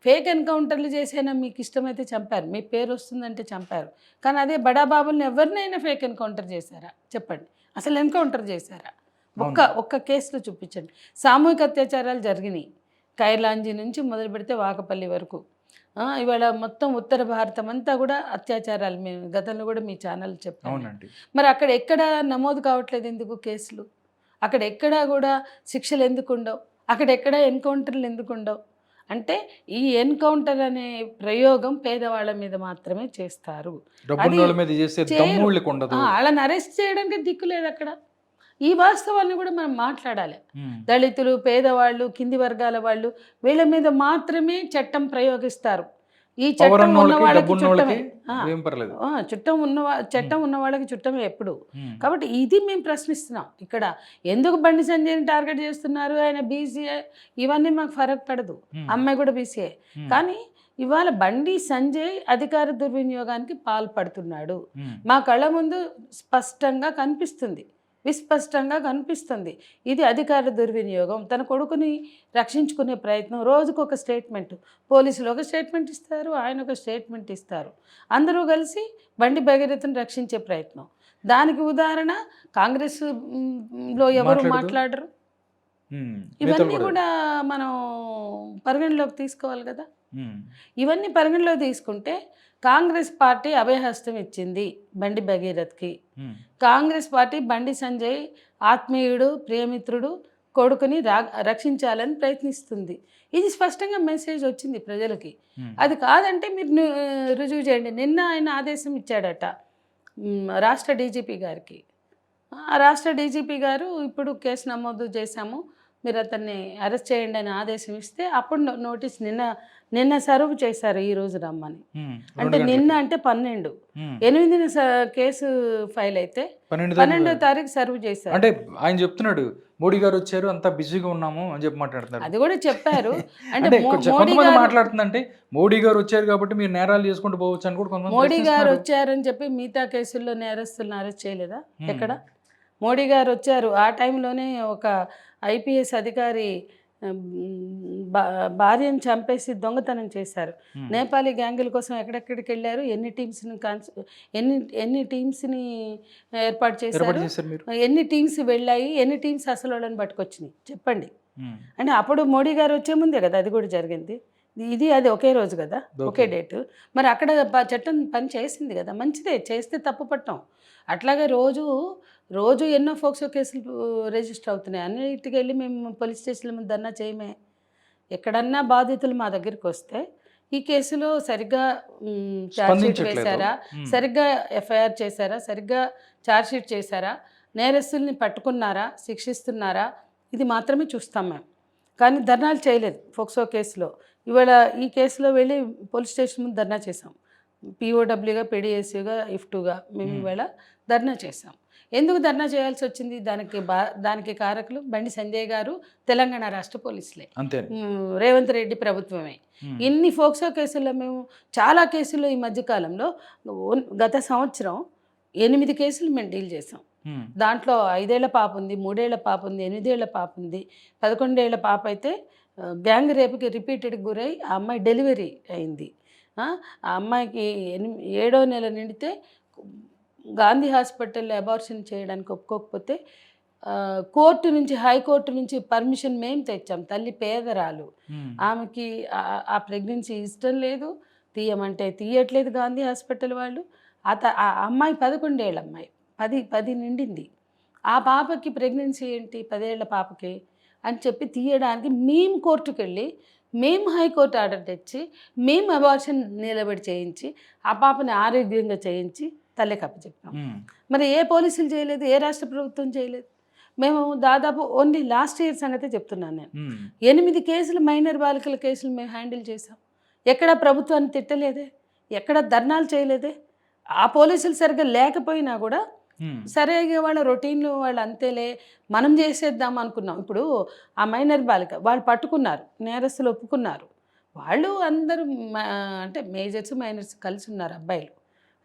ఫేక్ ఎన్కౌంటర్లు చేసైనా మీకు ఇష్టమైతే చంపారు, మీ పేరు వస్తుందంటే చంపారు. కానీ అదే బడాబాబుల్ని ఎవరినైనా ఫేక్ ఎన్కౌంటర్ చేశారా చెప్పండి? అసలు ఎన్కౌంటర్ చేశారా? ఒక్క కేసులో చూపించండి. సామూహిక అత్యాచారాలు జరిగినాయి, కైలాంజీ నుంచి మొదలు పెడితే వాకపల్లి వరకు. ఇవాళ మొత్తం ఉత్తర భారతం అంతా కూడా అత్యాచారాలు, మేము గతంలో కూడా మీ ఛానల్ చెప్పాను. అవునండి. మరి అక్కడ ఎక్కడ నమోదు కావట్లేదు ఎందుకు కేసులు? అక్కడ ఎక్కడా కూడా శిక్షలు ఎందుకు ఉండవు? అక్కడ ఎక్కడ ఎన్కౌంటర్లు ఎందుకు ఉండవు? అంటే ఈ ఎన్కౌంటర్ అనే ప్రయోగం పేదవాళ్ళ మీద మాత్రమే చేస్తారు. డబ్బున్నోళ్ళ మీద చేసే చేయరు. దమ్ము వీళ్ళకి ఉండదు. వాళ్ళని అరెస్ట్ చేయడానికి దిక్కు లేదు అక్కడ. ఈ వాస్తవాన్ని కూడా మనం మాట్లాడాలి. దళితులు, పేదవాళ్ళు, కింది వర్గాల వాళ్ళు, వీళ్ళ మీద మాత్రమే చట్టం ప్రయోగిస్తారు. ఈ చట్టం ఉన్న వాళ్ళకి చుట్టమే. చట్టం ఉన్న వాళ్ళకి చుట్టమే ఎప్పుడు. కాబట్టి ఇది మేము ప్రశ్నిస్తున్నాం. ఇక్కడ ఎందుకు బండి సంజయ్ని టార్గెట్ చేస్తున్నారు? ఆయన బీసీఏ, ఇవన్నీ మాకు ఫరక్ పడదు. అమ్మాయి కూడా బీసీఏ. కానీ ఇవాళ బండి సంజయ్ అధికార దుర్వినియోగానికి పాల్పడుతున్నాడు. మా కళ్ళ ముందు స్పష్టంగా కనిపిస్తుంది, విస్పష్టంగా కనిపిస్తుంది. ఇది అధికార దుర్వినియోగం. తన కొడుకుని రక్షించుకునే ప్రయత్నం. రోజుకు ఒక స్టేట్మెంట్, పోలీసులు ఒక స్టేట్మెంట్ ఇస్తారు, ఆయన ఒక స్టేట్మెంట్ ఇస్తారు. అందరూ కలిసి బండి భగీరథను రక్షించే ప్రయత్నం. దానికి ఉదాహరణ కాంగ్రెస్లో ఎవరు మాట్లాడరు. ఇవన్నీ కూడా మనం పరిగణలోకి తీసుకోవాలి కదా. ఇవన్నీ పరిగణలోకి తీసుకుంటే కాంగ్రెస్ పార్టీ అభయహస్తం ఇచ్చింది బండి భగీరథ్కి. కాంగ్రెస్ పార్టీ బండి సంజయ్ ఆత్మీయుడు, ప్రియమిత్రుడు, కొడుకుని రక్షించాలని ప్రయత్నిస్తుంది. ఇది స్పష్టంగా మెసేజ్ వచ్చింది ప్రజలకి. అది కాదంటే మీరు రుజువు చేయండి. నిన్న ఆయన ఆదేశం ఇచ్చాడట రాష్ట్ర డీజీపీ గారికి. ఆ రాష్ట్ర డీజీపీ గారు ఇప్పుడు కేసు నమోదు చేశాము, మీరు అతన్ని అరెస్ట్ చేయండి అని ఆదేశం ఇస్తే అప్పుడు నోటీస్ నిన్న సర్వ్ చేశారు, ఈ రోజు రమ్మని. అంటే నిన్న అంటే 12, 8న కేసు ఫైల్ అయితే 12వ తారీఖు సర్వ్ చేశారు. అంటే ఆయన చెప్తున్నాడు మోడీ గారు వచ్చారు, అంతా బిజీగా ఉన్నాము అని చెప్పి మాట్లాడుతున్నారు. అది కూడా చెప్పారు. అంటే కొంతమంది మాట్లాడుతుందంటే మోడీ గారు వచ్చారు కాబట్టి మీరు నేరాలు చేసుకుంటూ పోవచ్చు అని కూడా కొంతమంది. మోడీ గారు వచ్చారని చెప్పి మిగతా కేసుల్లో నేరస్తులను అరెస్ట్ చేయలేదా? ఎక్కడ? మోడీ గారు వచ్చారు ఆ టైంలోనే ఒక ఐపీఎస్ అధికారి భార్యను చంపేసి దొంగతనం చేశారు. నేపాలీ గ్యాంగుల కోసం ఎక్కడెక్కడికి వెళ్ళారు, ఎన్ని టీమ్స్ని ఏర్పాటు చేశారు, ఎన్ని టీమ్స్ వెళ్ళాయి, ఎన్ని టీమ్స్ అసలు వాళ్ళని పట్టుకొచ్చినాయి చెప్పండి. అంటే అప్పుడు మోడీ గారు వచ్చే ముందే కదా అది కూడా జరిగింది. ఇది అది ఒకే రోజు కదా, ఒకే డేటు. మరి అక్కడ చట్టం పని చేసింది కదా, మంచిదే, చేస్తే తప్పు పట్టాం. అట్లాగే రోజు ఎన్నో ఫోక్సో కేసులు రిజిస్టర్ అవుతున్నాయి. అన్నిటికి వెళ్ళి మేము పోలీస్ స్టేషన్ల ముందు ధర్నా చేయమే. ఎక్కడన్నా బాధితులు మా దగ్గరికి వస్తే ఈ కేసులో సరిగ్గా ఛార్జ్షీట్ వేశారా, సరిగ్గా ఎఫ్ఐఆర్ చేశారా, సరిగ్గా ఛార్జ్షీట్ చేశారా, నేరస్తుల్ని పట్టుకున్నారా, శిక్షిస్తున్నారా, ఇది మాత్రమే చూస్తాం మేము. కానీ ధర్నాలు చేయలేదు ఫోక్సో కేసులో. ఇవాళ ఈ కేసులో వెళ్ళి పోలీస్ స్టేషన్ ముందు ధర్నా చేసాం. పిఓడబ్ల్యూగా, పీడిఎస్యూగా, ఇఫ్టుగా మేము ఇవాళ ధర్నా చేసాం. ఎందుకు ధర్నా చేయాల్సి వచ్చింది? దానికి కారకులు బండి సంజయ్ గారు, తెలంగాణ రాష్ట్ర పోలీసులే, రేవంత్ రెడ్డి ప్రభుత్వమే. ఇన్ని ఫోక్సో కేసుల్లో మేము చాలా కేసుల్లో ఈ మధ్యకాలంలో గత సంవత్సరం 8 కేసులు మేము డీల్ చేసాం. దాంట్లో 5 ఏళ్ల పాప ఉంది, 3 ఏళ్ల పాప ఉంది, 8 ఏళ్ల పాప ఉంది, 11 ఏళ్ల పాప అయితే గ్యాంగ్ రేపుకి రిపీటెడ్గా గురై ఆ అమ్మాయి డెలివరీ అయింది. ఆ అమ్మాయికి 7వ నెల నిండితే గాంధీ హాస్పిటల్లో అబార్షన్ చేయడానికి ఒప్పుకోకపోతే కోర్టు నుంచి, హైకోర్టు నుంచి పర్మిషన్ మేము తెచ్చాం. తల్లి పేదరాలు, ఆమెకి ఆ ప్రెగ్నెన్సీ ఇష్టం లేదు, తీయమంటే తీయట్లేదు గాంధీ హాస్పిటల్ వాళ్ళు. ఆ అమ్మాయి 11 ఏళ్ళ అమ్మాయి, 10 నిండింది. ఆ పాపకి ప్రెగ్నెన్సీ ఏంటి 10 ఏళ్ల పాపకి అని చెప్పి తీయడానికి మేము కోర్టుకు వెళ్ళి, మేము హైకోర్టు ఆర్డర్ తెచ్చి, మేము అబార్షన్ నిలబడి చేయించి, ఆ పాపని ఆరోగ్యంగా చేయించి తల్లికి అప్పచెప్పాం. మరి ఏ పోలీసులు చేయలేదు, ఏ రాష్ట్ర ప్రభుత్వం చేయలేదు. మేము దాదాపు ఓన్లీ లాస్ట్ ఇయర్ సంగతే చెప్తున్నాను నేను. 8 కేసులు మైనర్ బాలికల కేసులు మేము హ్యాండిల్ చేసాం. ఎక్కడ ప్రభుత్వాన్ని తిట్టలేదే, ఎక్కడ ధర్నాలు చేయలేదే. ఆ పోలీసులు సరిగ్గా లేకపోయినా కూడా సరే వాళ్ళ రొటీన్లు వాళ్ళు అంతేలే, మనం చేసేద్దాం అనుకున్నాం. ఇప్పుడు ఆ మైనర్ బాలిక వాళ్ళు పట్టుకున్నారు, నేరస్తులు ఒప్పుకున్నారు. వాళ్ళు అందరూ అంటే మేజర్స్ మైనర్స్ కలిసి ఉన్నారు, అబ్బాయిలు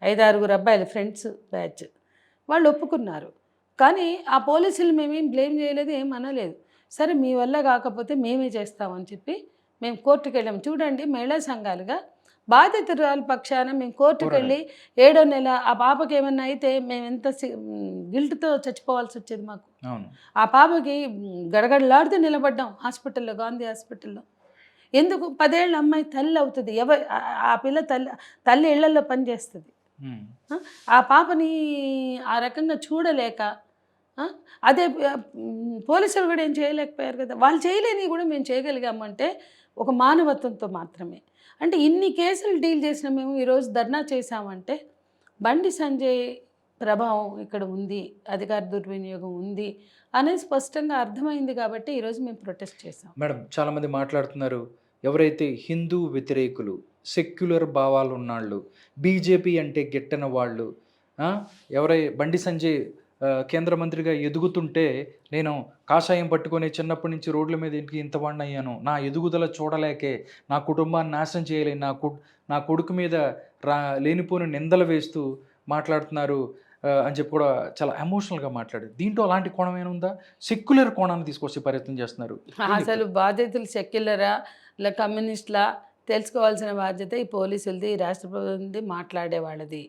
5-6 అబ్బాయిలు ఫ్రెండ్స్ బ్యాచ్, వాళ్ళు ఒప్పుకున్నారు. కానీ ఆ పోలీసులు మేమేం బ్లేమ్ చేయలేదు, ఏం అనలేదు. సరే మీ వల్ల కాకపోతే మేమే చేస్తామని చెప్పి మేము కోర్టుకు వెళ్ళాము. చూడండి, మహిళా సంఘాలుగా బాధితురాలు పక్షాన మేము కోర్టుకు వెళ్ళి 7వ నెల ఆ పాపకి ఏమన్నా అయితే మేము ఎంత గిల్ట్తో చచ్చిపోవాల్సి వచ్చేది మాకు. ఆ పాపకి గడగడలాడుతూ నిలబడ్డాం హాస్పిటల్లో, గాంధీ హాస్పిటల్లో. ఎందుకు 10 ఏళ్ళ అమ్మాయి తల్లి అవుతుంది, ఆ పిల్ల తల్లి ఇళ్లలో పనిచేస్తుంది. ఆ పాపని ఆ రకంగా చూడలేక అదే పోలీసులు కూడా ఏం చేయలేకపోయారు కదా. వాళ్ళు చేయలేని కూడా మేము చేయగలిగామంటే ఒక మానవత్వంతో మాత్రమే. అంటే ఇన్ని కేసులు డీల్ చేసిన మేము ఈరోజు ధర్నా చేశామంటే బండి సంజయ్ ప్రభావం ఇక్కడ ఉంది, అధికార దుర్వినియోగం ఉంది అనేది స్పష్టంగా అర్థమైంది కాబట్టి ఈరోజు మేము ప్రొటెస్ట్ చేసాం. మేడం, చాలామంది మాట్లాడుతున్నారు, ఎవరైతే హిందూ వ్యతిరేకులు, సెక్యులర్ భావాలు ఉన్నాళ్ళు, బీజేపీ అంటే గిట్టన వాళ్ళు, బండి సంజయ్ కేంద్ర మంత్రిగా ఎదుగుతుంటే నేను కాషాయం పట్టుకొని చిన్నప్పటి నుంచి రోడ్ల మీద ఇంటికి ఇంత వాడిని అయ్యాను, నా ఎదుగుదల చూడలేకే నా కుటుంబాన్ని నాశనం చేయలేను, నా కొడుకు మీద లేనిపోని నిందలు వేస్తూ మాట్లాడుతున్నారు అని చెప్పి కూడా చాలా ఎమోషనల్గా మాట్లాడారు. దీంట్లో అలాంటి కోణం ఏముందా? సెక్యులర్ కోణాన్ని తీసుకొచ్చే ప్రయత్నం చేస్తున్నారు. అసలు బాధ్యతలు సెక్యులరా ఇలా కమ్యూనిస్టులా తెలుసుకోవాల్సిన బాధ్యత ఈ పోలీసులది, ఈ రాష్ట్ర ప్రభుత్వంది, మాట్లాడే వాళ్ళది.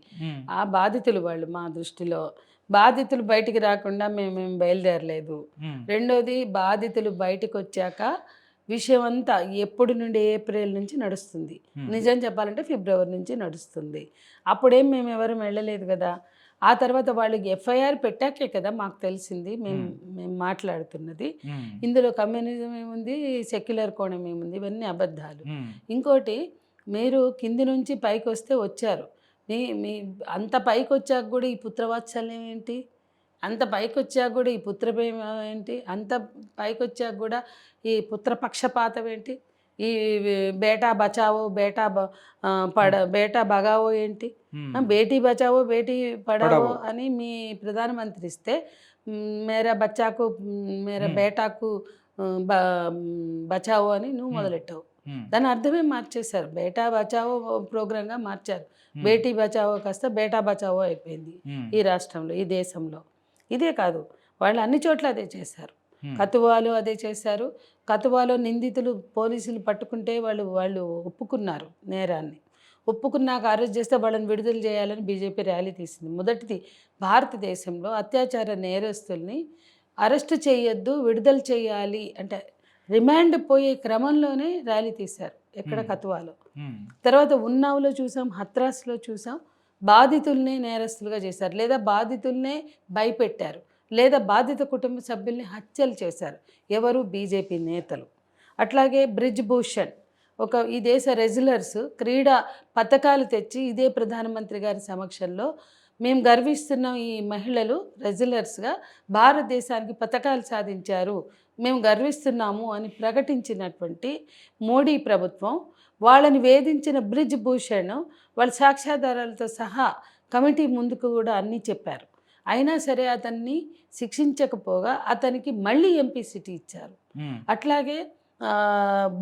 ఆ బాధితులు వాళ్ళు మా దృష్టిలో. బాధితులు బయటికి రాకుండా మేము బయలుదేరలేదు. రెండోది, బాధితులు బయటకు వచ్చాక విషయం అంతా ఎప్పటి నుండి, ఏప్రిల్ నుంచి నడుస్తుంది. నిజం చెప్పాలంటే ఫిబ్రవరి నుంచి నడుస్తుంది. అప్పుడేం మేము ఎవరు వెళ్ళలేదు కదా. ఆ తర్వాత వాళ్ళకి ఎఫ్ఐఆర్ పెట్టాకే కదా మాకు తెలిసింది మేము మాట్లాడుతున్నది. ఇందులో కమ్యూనిజం ఏముంది, సెక్యులర్ కోణం ఏముంది, ఇవన్నీ అబద్ధాలు. ఇంకోటి, మీరు కింది నుంచి పైకి వస్తే వచ్చారు, మీ అంత పైకి వచ్చాక కూడా ఈ పుత్రవాత్సల్యం ఏంటి, అంత పైకి వచ్చాక కూడా ఈ పుత్రప్రేమ ఏంటి, అంత పైకి వచ్చాక కూడా ఈ పుత్రపక్షపాతం ఏంటి, ఈ బేటా బచావో బేటా బగావో ఏంటి, బేటీ బచావో బేటీ పడావో అని మీ ప్రధానమంత్రి ఇస్తే మేరా బచ్చాకు మేరా బేటాకు బచావో అని నువ్వు మొదలెట్టావు. దాని అర్థమే మార్చేశారు. బేటా బచావో ప్రోగ్రాంగా మార్చారు. బేటీ బచావో కాస్త బేటా బచావో అయిపోయింది ఈ రాష్ట్రంలో, ఈ దేశంలో. ఇదే కాదు, వాళ్ళు అన్ని చోట్ల అదే చేశారు. కతువాలో అదే చేశారు. కతువాలో నిందితులు పోలీసులు పట్టుకుంటే వాళ్ళు ఒప్పుకున్నారు నేరాన్ని. ఒప్పుకున్నాక అరెస్ట్ చేస్తే వాళ్ళని విడుదల చేయాలని బీజేపీ ర్యాలీ తీసింది. మొదటిది భారతదేశంలో అత్యాచార నేరస్తుల్ని అరెస్ట్ చేయొద్దు, విడుదల చేయాలి అంటే రిమాండ్ పోయే క్రమంలోనే ర్యాలీ తీశారు ఎక్కడ, కతువాలో. తర్వాత ఉన్నావులో చూసాం, హత్రాస్లో చూసాం. బాధితుల్నే నేరస్తులుగా చేశారు, లేదా బాధితుల్నే భయపెట్టారు, లేదా బాధిత కుటుంబ సభ్యుల్ని హత్యలు చేశారు. ఎవరు? బీజేపీ నేతలు. అట్లాగే బ్రిజ్ భూషణ్, ఈ దేశ రెజ్లర్స్ క్రీడా పథకాలు తెచ్చి ఇదే ప్రధానమంత్రి గారి సమక్షంలో మేము గర్విస్తున్నాం, ఈ మహిళలు రెజ్లర్స్గా భారతదేశానికి పథకాలు సాధించారు, మేము గర్విస్తున్నాము అని ప్రకటించినటువంటి మోడీ ప్రభుత్వం వాళ్ళని వేధించిన బ్రిజ్ భూషణ్ వాళ్ళ సాక్ష్యాధారాలతో సహా కమిటీ ముందుకు కూడా అన్నీ చెప్పారు. అయినా సరే అతన్ని శిక్షించకపోగా అతనికి మళ్ళీ ఎంపీ సీట్ ఇచ్చారు. అట్లాగే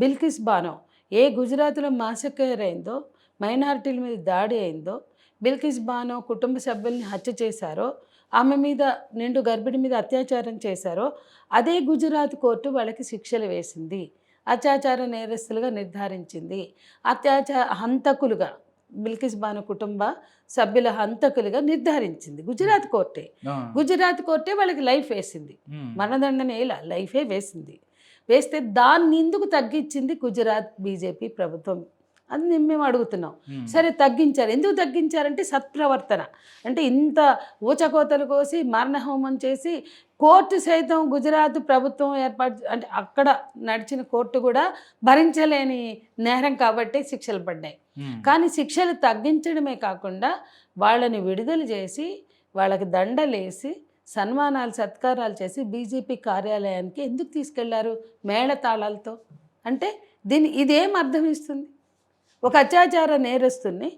బిల్కిస్ బానో ఏ గుజరాత్లో మాసకర్ అయిందో, మైనారిటీల మీద దాడి అయిందో, బిల్కిస్ బానో కుటుంబ సభ్యుల్ని హత్య చేశారో, ఆమె మీద నిండు గర్భిణి మీద అత్యాచారం చేశారో అదే గుజరాత్ కోర్టు వాళ్ళకి శిక్షలు వేసింది, అత్యాచార నేరస్తులుగా నిర్ధారించింది. హంతకులుగా బిల్కిస్ బానో కుటుంబ సభ్యుల హంతకులుగా నిర్ధారించింది గుజరాత్ కోర్టే. గుజరాత్ కోర్టే వాళ్ళకి లైఫ్ వేసింది, మరణదండన ఇలా లైఫే వేసింది. వేస్తే దాన్ని ఎందుకు తగ్గించింది గుజరాత్ బీజేపీ ప్రభుత్వం అది మేము అడుగుతున్నాం. సరే తగ్గించారు, ఎందుకు తగ్గించారంటే సత్ప్రవర్తన. అంటే ఇంత ఊచకోతలు కోసి మరణహోమం చేసి కోర్టు సైతం గుజరాత్ ప్రభుత్వం అంటే అక్కడ నడిచిన కోర్టు కూడా భరించలేని నేరం కాబట్టి శిక్షలు పడ్డాయి. కానీ శిక్షలు తగ్గించడమే కాకుండా వాళ్ళని విడుదల చేసి వాళ్ళకి దండలేసి సన్మానాలు సత్కారాలు చేసి బీజేపీ కార్యాలయానికి ఎందుకు తీసుకెళ్లారు మేళతాళాలతో? అంటే ఇదేం అర్థం ఇస్తుంది? ఒక అత్యాచార నేరస్తుల్ని,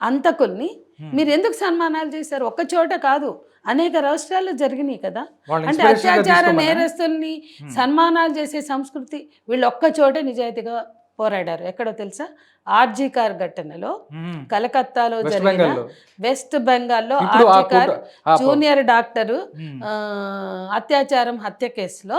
అంతకుల్ని మీరు ఎందుకు సన్మానాలు చేశారు? ఒక్క చోట కాదు, అనేక రాష్ట్రాల్లో జరిగినాయి కదా. అంటే అత్యాచార నేరస్తుల్ని సన్మానాలు చేసే సంస్కృతి వీళ్ళు ఒక్క చోటే నిజాయితీగా పోరాడారు. ఎక్కడో తెలుసా? ఆర్జీకార్ ఘటనలో కలకత్తాలో జరిగిన, వెస్ట్ బెంగాల్లో ఆర్జీకార్ జూనియర్ డాక్టరు అత్యాచారం హత్య కేసులో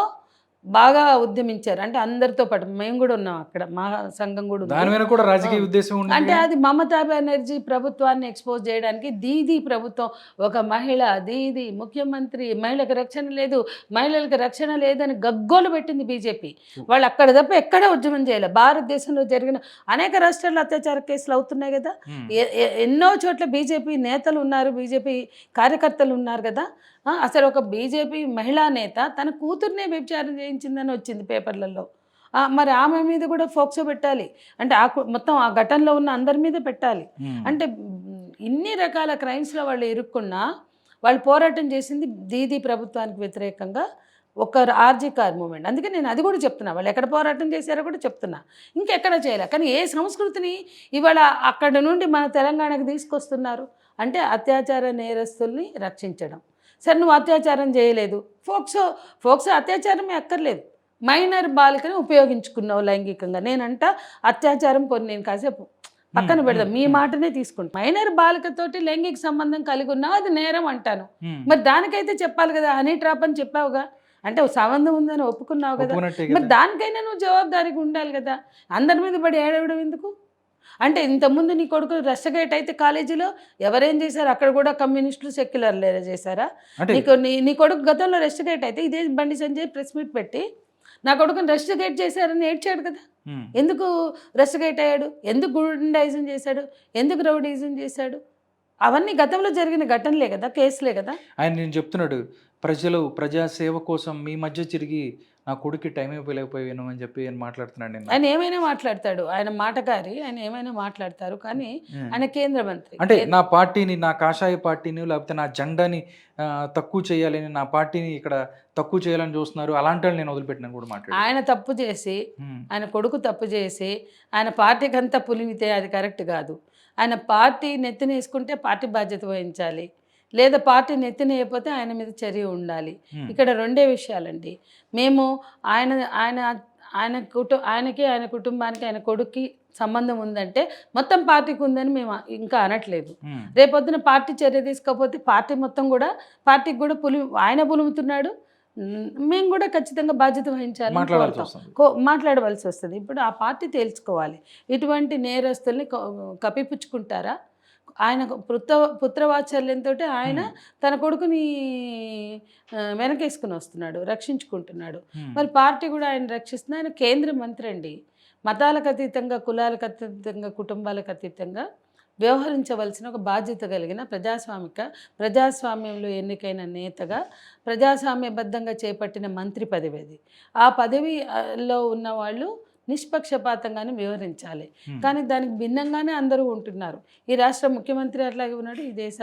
బాగా ఉద్యమించారు. అంటే అందరితో పాటు మేము కూడా ఉన్నాం అక్కడ. మా సంఘం కూడా ఉంది. దాని మీద కూడా ఆ! రాజకీయ ఉద్దేశం అంటే ఉండిందిగా. అది మమతా బెనర్జీ ప్రభుత్వాన్ని ఎక్స్‌పోజ్ చేయడానికి దీదీ ప్రభుత్వం, ఒక మహిళ దీదీ ముఖ్యమంత్రి, మహిళలకు రక్షణ లేదు, మహిళలకు రక్షణ లేదని గగ్గోలు పెట్టింది బీజేపీ. వాళ్ళు అక్కడ తప్ప ఎక్కడ ఉద్యమం చేయలే. భారతదేశంలో జరిగిన అనేక రాష్ట్రాల్లో అత్యాచార కేసులు అవుతున్నాయి కదా! హ్మ్. ఎన్నో చోట్ల బీజేపీ నేతలు ఉన్నారు, బీజేపీ కార్యకర్తలు ఉన్నారు కదా! అసలు ఒక బీజేపీ మహిళా నేత తన కూతుర్నే వ్యభిచారం చేయించిందని వచ్చింది పేపర్లలో. మరి ఆమె మీద కూడా ఫోక్సో పెట్టాలి. అంటే మొత్తం ఆ ఘటనలో ఉన్న అందరి మీద పెట్టాలి. హ్మ్. అంటే ఇన్ని రకాల క్రైమ్స్‌లో వాళ్ళు ఇరుక్కున్నా, వాళ్ళు పోరాటం చేసింది దీదీ ప్రభుత్వానికి వ్యతిరేకంగా ఒక ఆర్జీ కార్ మూవ్‌మెంట్. అందుకే నేను అది కూడా చెప్తున్నా. వాళ్ళు ఎక్కడ పోరాటం చేశారో కూడా చెప్తున్నా. ఇంకెక్కడ చేయలే. కానీ ఏ సంస్కృతిని ఇవాళ అక్కడి నుండి మన తెలంగాణకు తీసుకొస్తున్నారు? అంటే అత్యాచార నేరస్తుల్ని రక్షించడం. సరే నువ్వు అత్యాచారం చేయలేదు. ఫోక్సో అత్యాచారమే అక్కర్లేదు. మైనర్ బాలికని ఉపయోగించుకున్నావు లైంగికంగా. నేనంట అత్యాచారం నేను కాసేపు పక్కన పెడదాం. మీ మాటనే తీసుకుంటా. మైనర్ బాలికతోటి లైంగిక సంబంధం కలిగి ఉన్నావు, అది నేరం అంటాను. మరి దానికైతే చెప్పాలి కదా, హనీ ట్రాప్ అని చెప్పావుగా. అంటే సంబంధం ఉందని ఒప్పుకున్నావు కదా. ఒప్పుకున్నట్టే మరి కదా. దానికైనా నువ్వు జవాబుదారీగా ఉండాలి కదా. అందరి మీద పడి ఏడవడం ఎందుకు? అంటే ఇంతకుముందు నీ కొడుకు రస్టగేట్ అయితే కాలేజీలో ఎవరేం చేశారు? అక్కడ కూడా కమ్యూనిస్టులు, సెక్యులర్లు చేశారా? అంటే నీ కొడుకు గతంలో రస్టగేట్ అయితే ఇదే బండి సంజయ్ ప్రెస్ మీట్ పెట్టి నా కొడుకుని రస్టిగేట్ చేశారని ఏడ్చాడు కదా. ఎందుకు రస్టిగేట్ అయ్యాడు? ఎందుకు గుండాయిజం చేశాడు? ఎందుకు రౌడీజం చేశాడు? అవన్నీ గతంలో జరిగిన ఘటనలే కదా, కేసులే కదా. ఆయన నేను చెప్తున్నాడు, ప్రజాసేవ కోసం మీ మధ్య తిరిగి నా కొడుక్కి టైం ఇవ్వలేకపోయాను అని చెప్పి ఆయన మాట్లాడుతున్నాడు నిన్న. ఆయన ఏమైనా మాట్లాడతాడు, ఆయన మాటగారి, ఆయన ఏమైనా మాట్లాడతారు. కానీ ఆయన కేంద్ర మంత్రి. అంటే నా పార్టీని, నా కాషాయ పార్టీని, లేకపోతే నా జెండాని తక్కువ చేయాలని, నా పార్టీని ఇక్కడ తక్కువ చేయాలని చూస్తున్నారు, అలాంటి వాళ్ళు నేను వదిలిపెట్టినని కూడా మాట్లాడారు. ఆయన తప్పు చేసి, ఆయన కొడుకు తప్పు చేసి, ఆయన పార్టీకి అంతా పులిమితే అది కరెక్ట్ కాదు. ఆయన పార్టీ నెత్తినేసుకుంటే పార్టీ బాధ్యత వహించాలి, లేదా పార్టీ నెత్తినేయకపోతే ఆయన మీద చర్య ఉండాలి. ఇక్కడ రెండే విషయాలండి. మేము ఆయన ఆయన ఆయనకి, ఆయన కుటుంబానికి, ఆయన కొడుక్కి సంబంధం ఉందంటే మొత్తం పార్టీకి ఉందని మేము ఇంకా అనట్లేదు. రేపొద్దున పార్టీ చర్య తీసుకోకపోతే పార్టీ మొత్తం కూడా, పార్టీకి కూడా ఆయన పులుముతున్నాడు, మేము కూడా ఖచ్చితంగా బాధ్యత వహించాలి, మాట్లాడవలసి వస్తుంది. ఇప్పుడు ఆ పార్టీ తేల్చుకోవాలి. ఇటువంటి నేరస్తుల్ని కప్పిపుచ్చుకుంటారా? ఆయన పుత్రవాత్సల్యంతో ఆయన తన కొడుకుని వెనకేసుకుని వస్తున్నాడు, రక్షించుకుంటున్నాడు. మరి పార్టీ కూడా ఆయన రక్షిస్తుంది. ఆయన కేంద్ర మంత్రి అండి. మతాలకు అతీతంగా, కులాలకు అతీతంగా, కుటుంబాలకు అతీతంగా వ్యవహరించవలసిన ఒక బాధ్యత కలిగిన ప్రజాస్వామ్యంలో ఎన్నికైన నేతగా ప్రజాస్వామ్యబద్ధంగా చేపట్టిన మంత్రి పదవి అది. ఆ పదవిలో ఉన్న వాళ్ళు నిష్పక్షపాతంగానే వివరించాలి. కానీ దానికి భిన్నంగానే అందరూ ఉంటున్నారు. ఈ రాష్ట్ర ముఖ్యమంత్రి అట్లాగే ఉన్నాడు, ఈ దేశ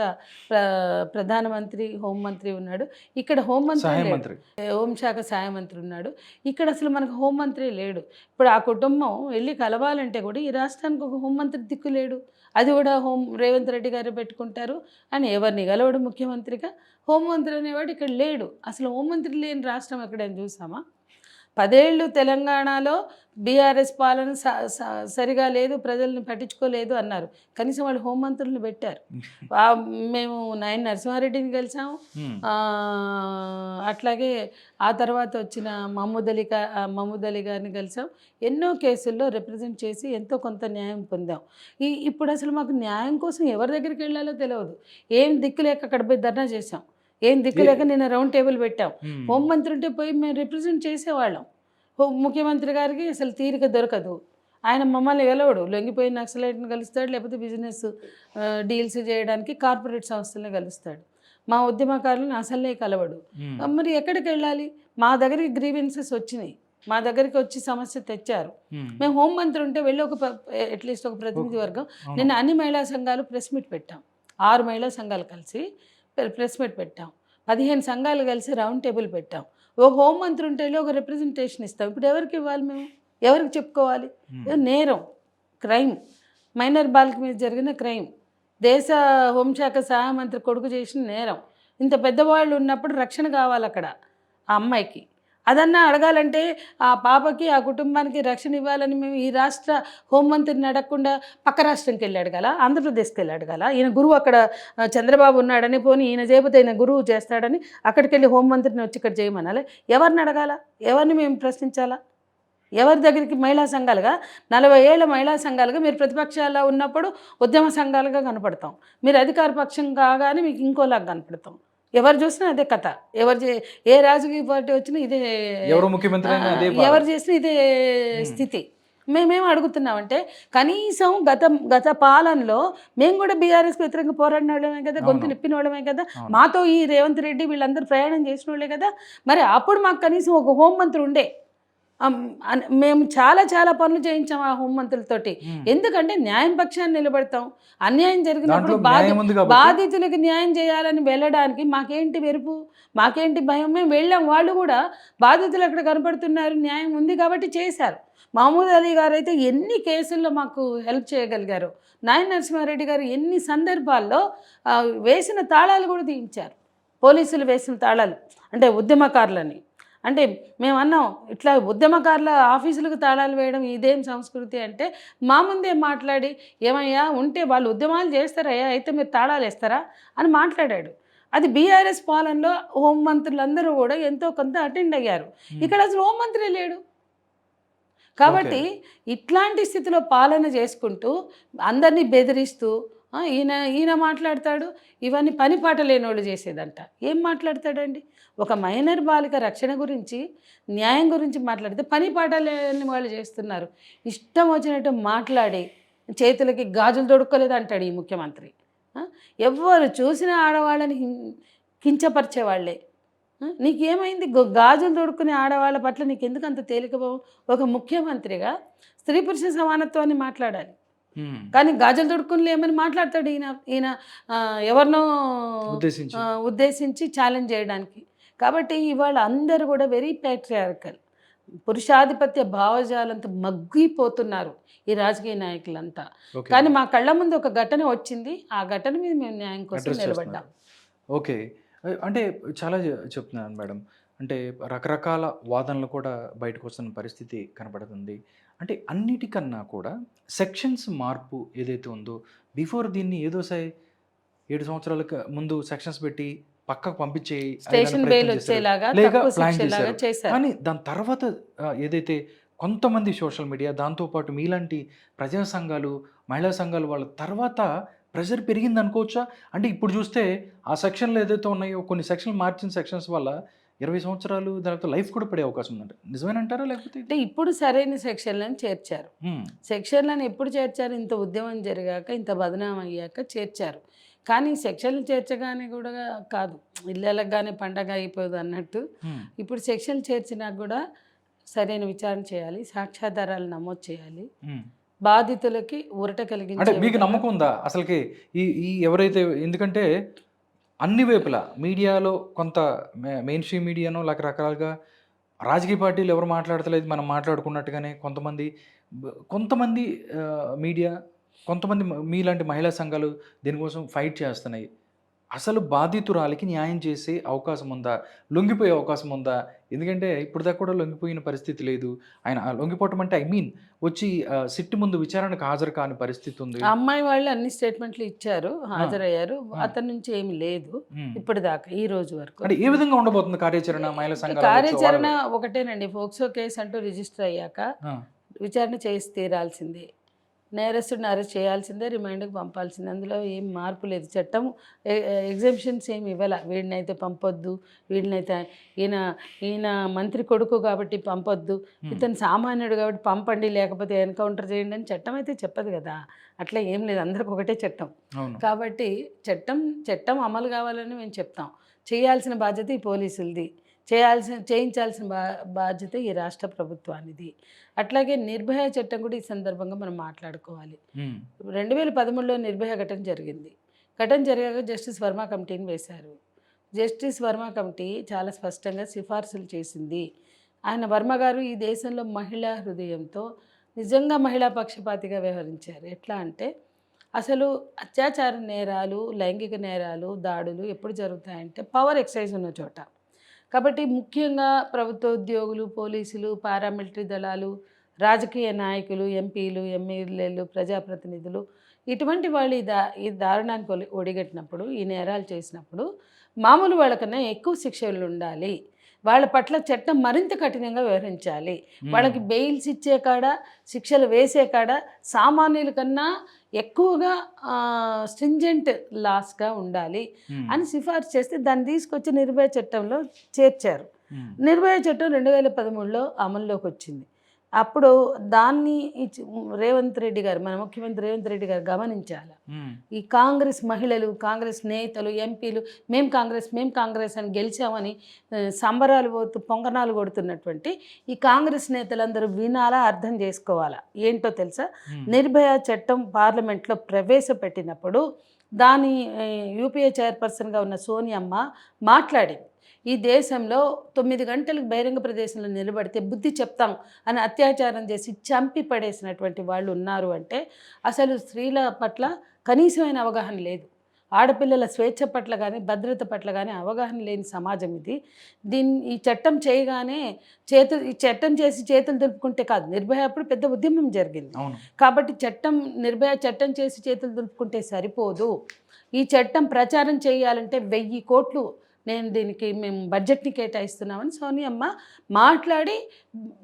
ప్రధానమంత్రి, హోంమంత్రి ఉన్నాడు. ఇక్కడ హోంశాఖ సహాయ మంత్రి ఉన్నాడు. ఇక్కడ అసలు మనకు హోంమంత్రి లేడు. ఇప్పుడు ఆ కుటుంబం వెళ్ళి కలవాలంటే కూడా ఈ రాష్ట్రానికి ఒక హోంమంత్రి దిక్కు లేడు. అది కూడా రేవంత్ రెడ్డి గారు పెట్టుకుంటారు. అని ఎవరిని కలవడు ముఖ్యమంత్రిగా. హోంమంత్రి అనేవాడు ఇక్కడ లేడు. అసలు హోంమంత్రి లేని రాష్ట్రం ఎక్కడైనా చూసామా? 10 ఏళ్ళు తెలంగాణలో బీఆర్ఎస్ పాలన సరిగా లేదు, ప్రజల్ని పట్టించుకోలేదు అన్నారు. కనీసం వాళ్ళు హోంమంత్రులను పెట్టారు. మేము నరసింహారెడ్డిని కలిసాము, అట్లాగే ఆ తర్వాత వచ్చిన మహమూద్ అలీ గారిని కలిసాం. ఎన్నో కేసుల్లో రిప్రజెంట్ చేసి ఎంతో కొంత న్యాయం పొందాం. ఇప్పుడు అసలు మాకు న్యాయం కోసం ఎవరి దగ్గరికి వెళ్ళాలో తెలియదు. ఏం దిక్కులేక అక్కడ పోయి ధర్నా చేసాం. ఏం దిక్కులేక నిన్న రౌండ్ టేబుల్ పెట్టాం. హోంమంత్రి ఉంటే పోయి మేము రిప్రజెంట్ చేసేవాళ్ళం. ముఖ్యమంత్రి గారికి అసలు తీరిక దొరకదు. ఆయన మమ్మల్ని వెళ్ళవడు. లొంగిపోయి నక్సలైట్ని కలుస్తాడు, లేకపోతే బిజినెస్ డీల్స్ చేయడానికి కార్పొరేట్ సంస్థల్ని కలుస్తాడు. మా ఉద్యమకారులను అసలే కలవడు. మరి ఎక్కడికి వెళ్ళాలి? మా దగ్గరికి గ్రీవెన్సెస్ వచ్చినాయి, మా దగ్గరికి వచ్చి సమస్య తెచ్చారు. మేము హోంమంత్రి ఉంటే వెళ్ళి అట్లీస్ట్ ఒక ప్రతినిధి వర్గం, నిన్న అన్ని మహిళా సంఘాలు ప్రెస్ మీట్ పెట్టాం. 6 మహిళా సంఘాలు కలిసి ప్రెస్ మీట్ పెట్టాం. 15 సంఘాలు కలిసి రౌండ్ టేబుల్ పెట్టాం. ఒక హోంమంత్రి ఉంటే ఒక రిప్రజెంటేషన్ ఇస్తాం. ఇప్పుడు ఎవరికి ఇవ్వాలి? మేము ఎవరికి చెప్పుకోవాలి? నేరం, క్రైమ్, మైనర్ బాలిక మీద జరిగిన క్రైమ్, దేశ హోంశాఖ సహాయ మంత్రి కొడుకు చేసిన నేరం. ఇంత పెద్దవాళ్ళు ఉన్నప్పుడు రక్షణ కావాలి అక్కడ ఆ అమ్మాయికి. అదన్నా అడగాలంటే ఆ పాపకి ఆ కుటుంబానికి రక్షణ ఇవ్వాలని మేము ఈ రాష్ట్ర హోంమంత్రిని అడగకుండా పక్క రాష్ట్రంకి వెళ్ళి అడగాల, ఆంధ్రప్రదేశ్కి వెళ్ళి అడగాల. ఈయన గురువు అక్కడ చంద్రబాబు ఉన్నాడని, పోనీ ఈయన చేయబోతే ఈయన గురువు చేస్తాడని అక్కడికి వెళ్ళి హోంమంత్రిని వచ్చి ఇక్కడ చేయమనాలి. ఎవరిని అడగాల, ఎవరిని మేము ప్రశ్నించాలా? ఎవరి దగ్గరికి? మహిళా సంఘాలుగా 40 ఏళ్ల మహిళా సంఘాలుగా మీరు ప్రతిపక్షాల్లో ఉన్నప్పుడు ఉద్యమ సంఘాలుగా కనపడతాం, మీరు అధికార పక్షం కాగానే మీకు ఇంకోలాగా కనపడతాం. ఎవరు చూసినా అదే కథ, ఏ రాజకీయ పార్టీ వచ్చినా ఇదే, ఎవరు ముఖ్యమంత్రి అయినా అదే బాధ. ఎవరు చేసినా ఇదే స్థితి. మేమేం అడుగుతున్నామంటే కనీసం గత పాలనలో మేము కూడా బీఆర్ఎస్ వ్యతిరేకంగా పోరాడిన వాళ్ళమే కదా, గొంతు నిప్పిన వాళ్ళమే కదా, మాతో ఈ రేవంత్ రెడ్డి వీళ్ళందరూ ప్రయాణం చేసిన వాళ్ళే కదా. మరి అప్పుడు మాకు కనీసం ఒక హోంమంత్రి ఉండే. మేము చాలా చాలా పనులు చేయించాం ఆ హోంమంత్రులతోటి. ఎందుకంటే న్యాయం పక్షాన్ని నిలబడతాం. అన్యాయం జరిగినప్పుడు బాధితులకు న్యాయం చేయాలని వెళ్ళడానికి మాకేంటి వెరుపు, మాకేంటి భయం? మేము వెళ్ళాం, వాళ్ళు కూడా బాధితులు అక్కడ కనపడుతున్నారు, న్యాయం ఉంది కాబట్టి చేశారు. మహమూద్ అలీ గారు అయితే ఎన్ని కేసుల్లో మాకు హెల్ప్ చేయగలిగారు. నాయన నరసింహారెడ్డి గారు ఎన్ని సందర్భాల్లో వేసిన తాళాలు కూడా తీయించారు. పోలీసులు వేసిన తాళాలు అంటే ఉద్యమకారులని. అంటే మేము అన్నాం, ఇట్లా ఉద్యమకారుల ఆఫీసులకు తాళాలు వేయడం ఇదేం సంస్కృతి అంటే, మా ముందే మాట్లాడి ఏమయ్యా ఉంటే వాళ్ళు ఉద్యమాలు చేస్తారయ్యా, అయితే మీరు తాళాలు వేస్తారా అని మాట్లాడాడు. అది బీఆర్ఎస్ పాలనలో హోంమంత్రులందరూ కూడా ఎంతో కొంత అటెండ్ అయ్యారు. ఇక్కడ అసలు హోంమంత్రి లేడు. కాబట్టి ఇట్లాంటి స్థితిలో పాలన చేసుకుంటూ అందరినీ బెదిరిస్తూ ఈయన మాట్లాడతాడు. ఇవన్నీ పని పాట లేని వాళ్ళు చేసేదంట. ఏం మాట్లాడతాడండి? ఒక మైనర్ బాలిక రక్షణ గురించి, న్యాయం గురించి మాట్లాడితే పని పాట లేని వాళ్ళు చేస్తున్నారు. ఇష్టం వచ్చినట్టు మాట్లాడి చేతులకి గాజులు తొడుక్కోలేదు అంటాడు ఈ ముఖ్యమంత్రి. ఎవ్వరు చూసిన ఆడవాళ్ళని కించపరిచేవాళ్లే. నీకేమైంది? గాజులు తొడుక్కునే ఆడవాళ్ళ పట్ల నీకు ఎందుకు అంత తేలికభావం? ఒక ముఖ్యమంత్రిగా స్త్రీ పురుష సమానత్వాన్ని మాట్లాడాలి, కానీ గాజులు తొడుక్కుని ఏమని మాట్లాడతాడు ఈయన ఎవరినో ఉద్దేశించి ఛాలెంజ్ చేయడానికి. కాబట్టి ఇవాళ అందరూ కూడా వెరీ ప్యాట్రియార్కల్, పురుషాధిపత్య భావజాలంతో మగ్గిపోతున్నారు ఈ రాజకీయ నాయకులంతా. కానీ మా కళ్ళ ముందు ఒక ఘటన వచ్చింది, ఆ ఘటన మీద మేము న్యాయం కోసం నిలబడ్డాం. ఓకే, అంటే చాలా చెప్తున్నాను మేడం. అంటే రకరకాల వాదనలు కూడా బయటకు వస్తున్న పరిస్థితి కనపడుతుంది. అంటే అన్నిటికన్నా కూడా సెక్షన్స్ మార్పు ఏదైతే ఉందో, బిఫోర్ దీన్ని ఏదో 7 సంవత్సరాలకు ముందు సెక్షన్స్ పెట్టి పక్కకు పంపించే స్టేషన్ బెయిల్ వచ్చేలాగా ప్లాన్ చేశారు. కానీ దాని తర్వాత ఏదైతే కొంతమంది సోషల్ మీడియా, దాంతోపాటు మీలాంటి ప్రజా సంఘాలు, మహిళా సంఘాలు వాళ్ళ తర్వాత ప్రెషర్ పెరిగింది అనుకోవచ్చా? అంటే ఇప్పుడు చూస్తే ఆ సెక్షన్లు ఏదైతే ఉన్నాయో, కొన్ని సెక్షన్లు మార్చిన సెక్షన్స్ వల్ల 20 సంవత్సరాలు తర్వాత లైఫ్ కూడా పడే అవకాశం ఉందంట. నిజమేనంటారా? లేకపోతే అంటే ఇప్పుడు సరైన సెక్షన్లను చేర్చారు. సెక్షన్లను ఎప్పుడు చేర్చారు? ఇంత ఉద్యమం జరిగాక, ఇంత బదనాం అయ్యాక చేర్చారు. కానీ సెక్షన్లు చేర్చగానే కూడా కాదు, ఇళ్ళగానే పండగ అయిపోదు అన్నట్టు ఇప్పుడు సెక్షన్లు చేర్చినా కూడా సరైన విచారణ చేయాలి, సాక్ష్యాధారాలు నమోదు చేయాలి, బాధితులకి ఊరట కలిగించి. అంటే మీకు నమ్మకం ఉందా అసలుకి ఈ ఎవరైతే, ఎందుకంటే అన్ని వైపులా మీడియాలో కొంత మెయిన్ స్ట్రీమ్ మీడియాను రకరకాలుగా రాజకీయ పార్టీలు ఎవరు మాట్లాడతలేదు, మనం మాట్లాడుకున్నట్టుగానే కొంతమంది మీడియా, కొంతమంది మీలాంటి మహిళా సంఘాలు దీనికోసం ఫైట్ చేస్తున్నాయి. అసలు బాధితురాలికి న్యాయం చేసే అవకాశం ఉందా? లొంగిపోయే అవకాశం ఉందా? ఎందుకంటే ఇప్పుడు దాకా కూడా లొంగిపోయిన పరిస్థితి లేదు. ఆయన లొంగిపోవటం అంటే వచ్చి సిట్టు ముందు విచారణకు హాజరు కాని పరిస్థితి ఉంది. అమ్మాయి వాళ్ళు అన్ని స్టేట్మెంట్లు ఇచ్చారు, హాజరయ్యారు, అతని నుంచి ఏమి లేదు ఇప్పటిదాకా ఈ రోజు వరకు. అంటే ఏ విధంగా ఉండబోతుంది కార్యాచరణ? మహిళా సంఘాల కార్యాచరణ ఒకటేనండి, పోక్సో కేసు అంటూ రిజిస్టర్ అయ్యాక విచారణ చేసి తీరాల్సిందే, నేరస్తుడిని అరెస్ట్ చేయాల్సిందే, రిమైండ్కి పంపాల్సిందే. అందులో ఏం మార్పు లేదు. చట్టం ఎగ్జామ్షన్స్ ఏమి ఇవ్వాల, వీడినైతే పంపొద్దు, వీడినైతే ఈయన మంత్రి కొడుకు కాబట్టి పంపొద్దు, ఇతను సామాన్యుడు కాబట్టి పంపండి, లేకపోతే ఎన్కౌంటర్ చేయండి అని చట్టం అయితే చెప్పదు కదా. అట్లా ఏం లేదు, అందరికి ఒకటే చట్టం. కాబట్టి చట్టం అమలు కావాలని మేము చెప్తాం. చేయాల్సిన బాధ్యత ఈ పోలీసులది, చేయించాల్సిన బాధ్యత ఈ రాష్ట్ర ప్రభుత్వానిది. అట్లాగే నిర్భయ చట్టం కూడా ఈ సందర్భంగా మనం మాట్లాడుకోవాలి. 2013లో నిర్భయ ఘటన జరిగింది. ఘటన జరిగాక జస్టిస్ వర్మ కమిటీని వేశారు. జస్టిస్ వర్మ కమిటీ చాలా స్పష్టంగా సిఫార్సులు చేసింది. ఆయన వర్మ గారు ఈ దేశంలో మహిళా హృదయంతో నిజంగా మహిళా పక్షపాతిగా వ్యవహరించారు. ఎట్లా అంటే అసలు అత్యాచార నేరాలు, లైంగిక నేరాలు, దాడులు ఎప్పుడు జరుగుతాయంటే పవర్ ఎక్సైజ్ ఉన్న చోట. కాబట్టి ముఖ్యంగా ప్రభుత్వ ఉద్యోగులు, పోలీసులు, పారామిలిటరీ దళాలు, రాజకీయ నాయకులు, ఎంపీలు, ఎమ్మెల్యేలు, ప్రజాప్రతినిధులు ఇటువంటి వాళ్ళు ఈ దారుణానికి ఒడిగట్టినప్పుడు, ఈ నేరాలు చేసినప్పుడు మామూలు వాళ్ళకన్నా ఎక్కువ శిక్షలు ఉండాలి. వాళ్ళ పట్ల చట్టం మరింత కఠినంగా వ్యవహరించాలి. వాళ్ళకి బెయిల్స్ ఇచ్చే కాడ, శిక్షలు వేసే కాడ సామాన్యుల కన్నా ఎక్కువగా స్ట్రింజెంట్ లాస్గా ఉండాలి అని సిఫార్సు చేస్తే దాన్ని తీసుకొచ్చి నిర్భయ చట్టంలో చేర్చారు. నిర్భయ చట్టం 2013లో అమల్లోకి వచ్చింది. అప్పుడు దాన్ని రేవంత్ రెడ్డి గారు, మన ముఖ్యమంత్రి రేవంత్ రెడ్డి గారు గమనించాలి. ఈ కాంగ్రెస్ మహిళలు, కాంగ్రెస్ నేతలు, ఎంపీలు మేం కాంగ్రెస్ అని గెలిచామని సంబరాలు పోతూ పొంగనాలు కొడుతున్నటువంటి ఈ కాంగ్రెస్ నేతలందరూ వినాలా, అర్థం చేసుకోవాలా. ఏంటో తెలుసా, నిర్భయ చట్టం పార్లమెంట్లో ప్రవేశపెట్టినప్పుడు దాని యూపీఏ చైర్పర్సన్గా ఉన్న సోనియమ్మ మాట్లాడింది. ఈ దేశంలో 9 గంటలకు బహిరంగ ప్రదేశంలో నిలబడితే బుద్ధి చెప్తాం అని అత్యాచారం చేసి చంపి పడేసినటువంటి వాళ్ళు ఉన్నారు అంటే అసలు స్త్రీల పట్ల కనీసమైన అవగాహన లేదు. ఆడపిల్లల స్వేచ్ఛ పట్ల కానీ, భద్రత పట్ల కానీ అవగాహన లేని సమాజం ఇది. ఈ చట్టం చేయగానే ఈ చట్టం చేసి చేతులు దులుపుకుంటే కాదు, నిర్భయ అప్పుడు పెద్ద ఉద్యమం జరిగింది. కాబట్టి నిర్భయ చట్టం చేసి చేతులు దులుపుకుంటే సరిపోదు. ఈ చట్టం ప్రచారం చేయాలంటే 1000 కోట్లు మేము బడ్జెట్ని కేటాయిస్తున్నామని సోనియమ్మ మాట్లాడి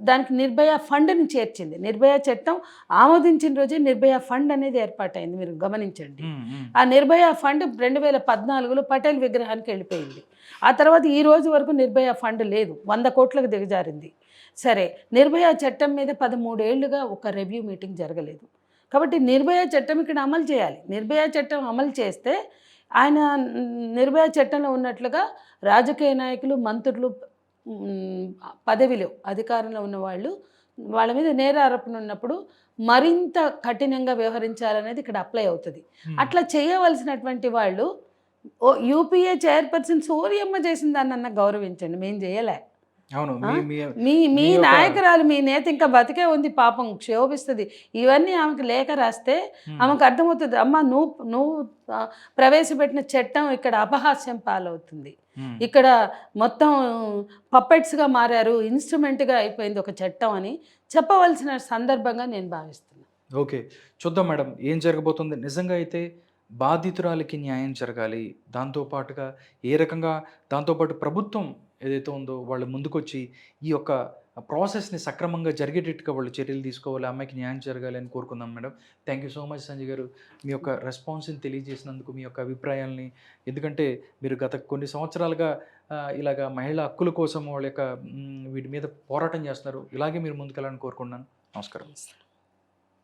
దానికి నిర్భయ ఫండ్ని చేర్చింది. నిర్భయ చట్టం ఆమోదించిన రోజే నిర్భయ ఫండ్ అనేది ఏర్పాటైంది. మీరు గమనించండి. ఆ నిర్భయ ఫండ్ 2014లో పటేల్ విగ్రహానికి వెళ్ళిపోయింది. ఆ తర్వాత ఈ రోజు వరకు నిర్భయ ఫండ్ లేదు, 100 కోట్లకు దిగజారింది. సరే, నిర్భయ చట్టం మీద 13 ఏళ్లుగా ఒక రివ్యూ మీటింగ్ జరగలేదు. కాబట్టి నిర్భయ చట్టం ఇక్కడ అమలు చేయాలి. నిర్భయ చట్టం అమలు చేస్తే ఆయన నిర్భయ చట్టంలో ఉన్నట్లుగా రాజకీయ నాయకులు, మంత్రులు, పదవిలో అధికారంలో ఉన్న వాళ్ళ మీద నేర ఆరోపణ ఉన్నప్పుడు మరింత కఠినంగా వ్యవహరించాలనేది ఇక్కడ అప్లై అవుతుంది. అట్లా చేయవలసినటువంటి వాళ్ళు యూపీఏ చైర్పర్సన్ సోనియమ్మ చేసిన దాన్ని గౌరవించండి. మేము చేయలే. అవును, మీ నాయకురాలు, మీ నేత ఇంకా బతికే ఉంది, పాపం క్షోభిస్తుంది. ఇవన్నీ ఆమెకు లేఖ రాస్తే ఆమెకు అర్థమవుతుంది, అమ్మ నువ్వు ప్రవేశపెట్టిన చట్టం ఇక్కడ అపహాస్యం పాలవుతుంది, ఇక్కడ మొత్తం పప్పెట్స్గా మారారు, ఇన్స్ట్రుమెంట్గా అయిపోయింది ఒక చట్టం అని చెప్పవలసిన సందర్భంగా నేను భావిస్తున్నాను. ఓకే, చూద్దాం మేడం ఏం జరగబోతుంది. నిజంగా అయితే బాధితురాలికి న్యాయం జరగాలి. దాంతోపాటుగా దాంతోపాటు ప్రభుత్వం ఏదైతే ఉందో వాళ్ళు ముందుకొచ్చి ఈ యొక్క ప్రాసెస్ని సక్రమంగా జరిగేటట్టుగా వాళ్ళు చర్యలు తీసుకోవాలి, అమ్మాయికి న్యాయం జరగాలి అని కోరుకుందాం madam. Thank you so much Sanjay గారు, మీ యొక్క రెస్పాన్స్ని తెలియజేసినందుకు, మీ యొక్క అభిప్రాయాల్ని. ఎందుకంటే మీరు గత కొన్ని సంవత్సరాలుగా ఇలాగ మహిళా హక్కుల కోసం వాళ్ళ యొక్క వీటి మీద పోరాటం చేస్తున్నారు. ఇలాగే మీరు ముందుకెళ్ళాలని కోరుకుంటున్నాను. నమస్కారం.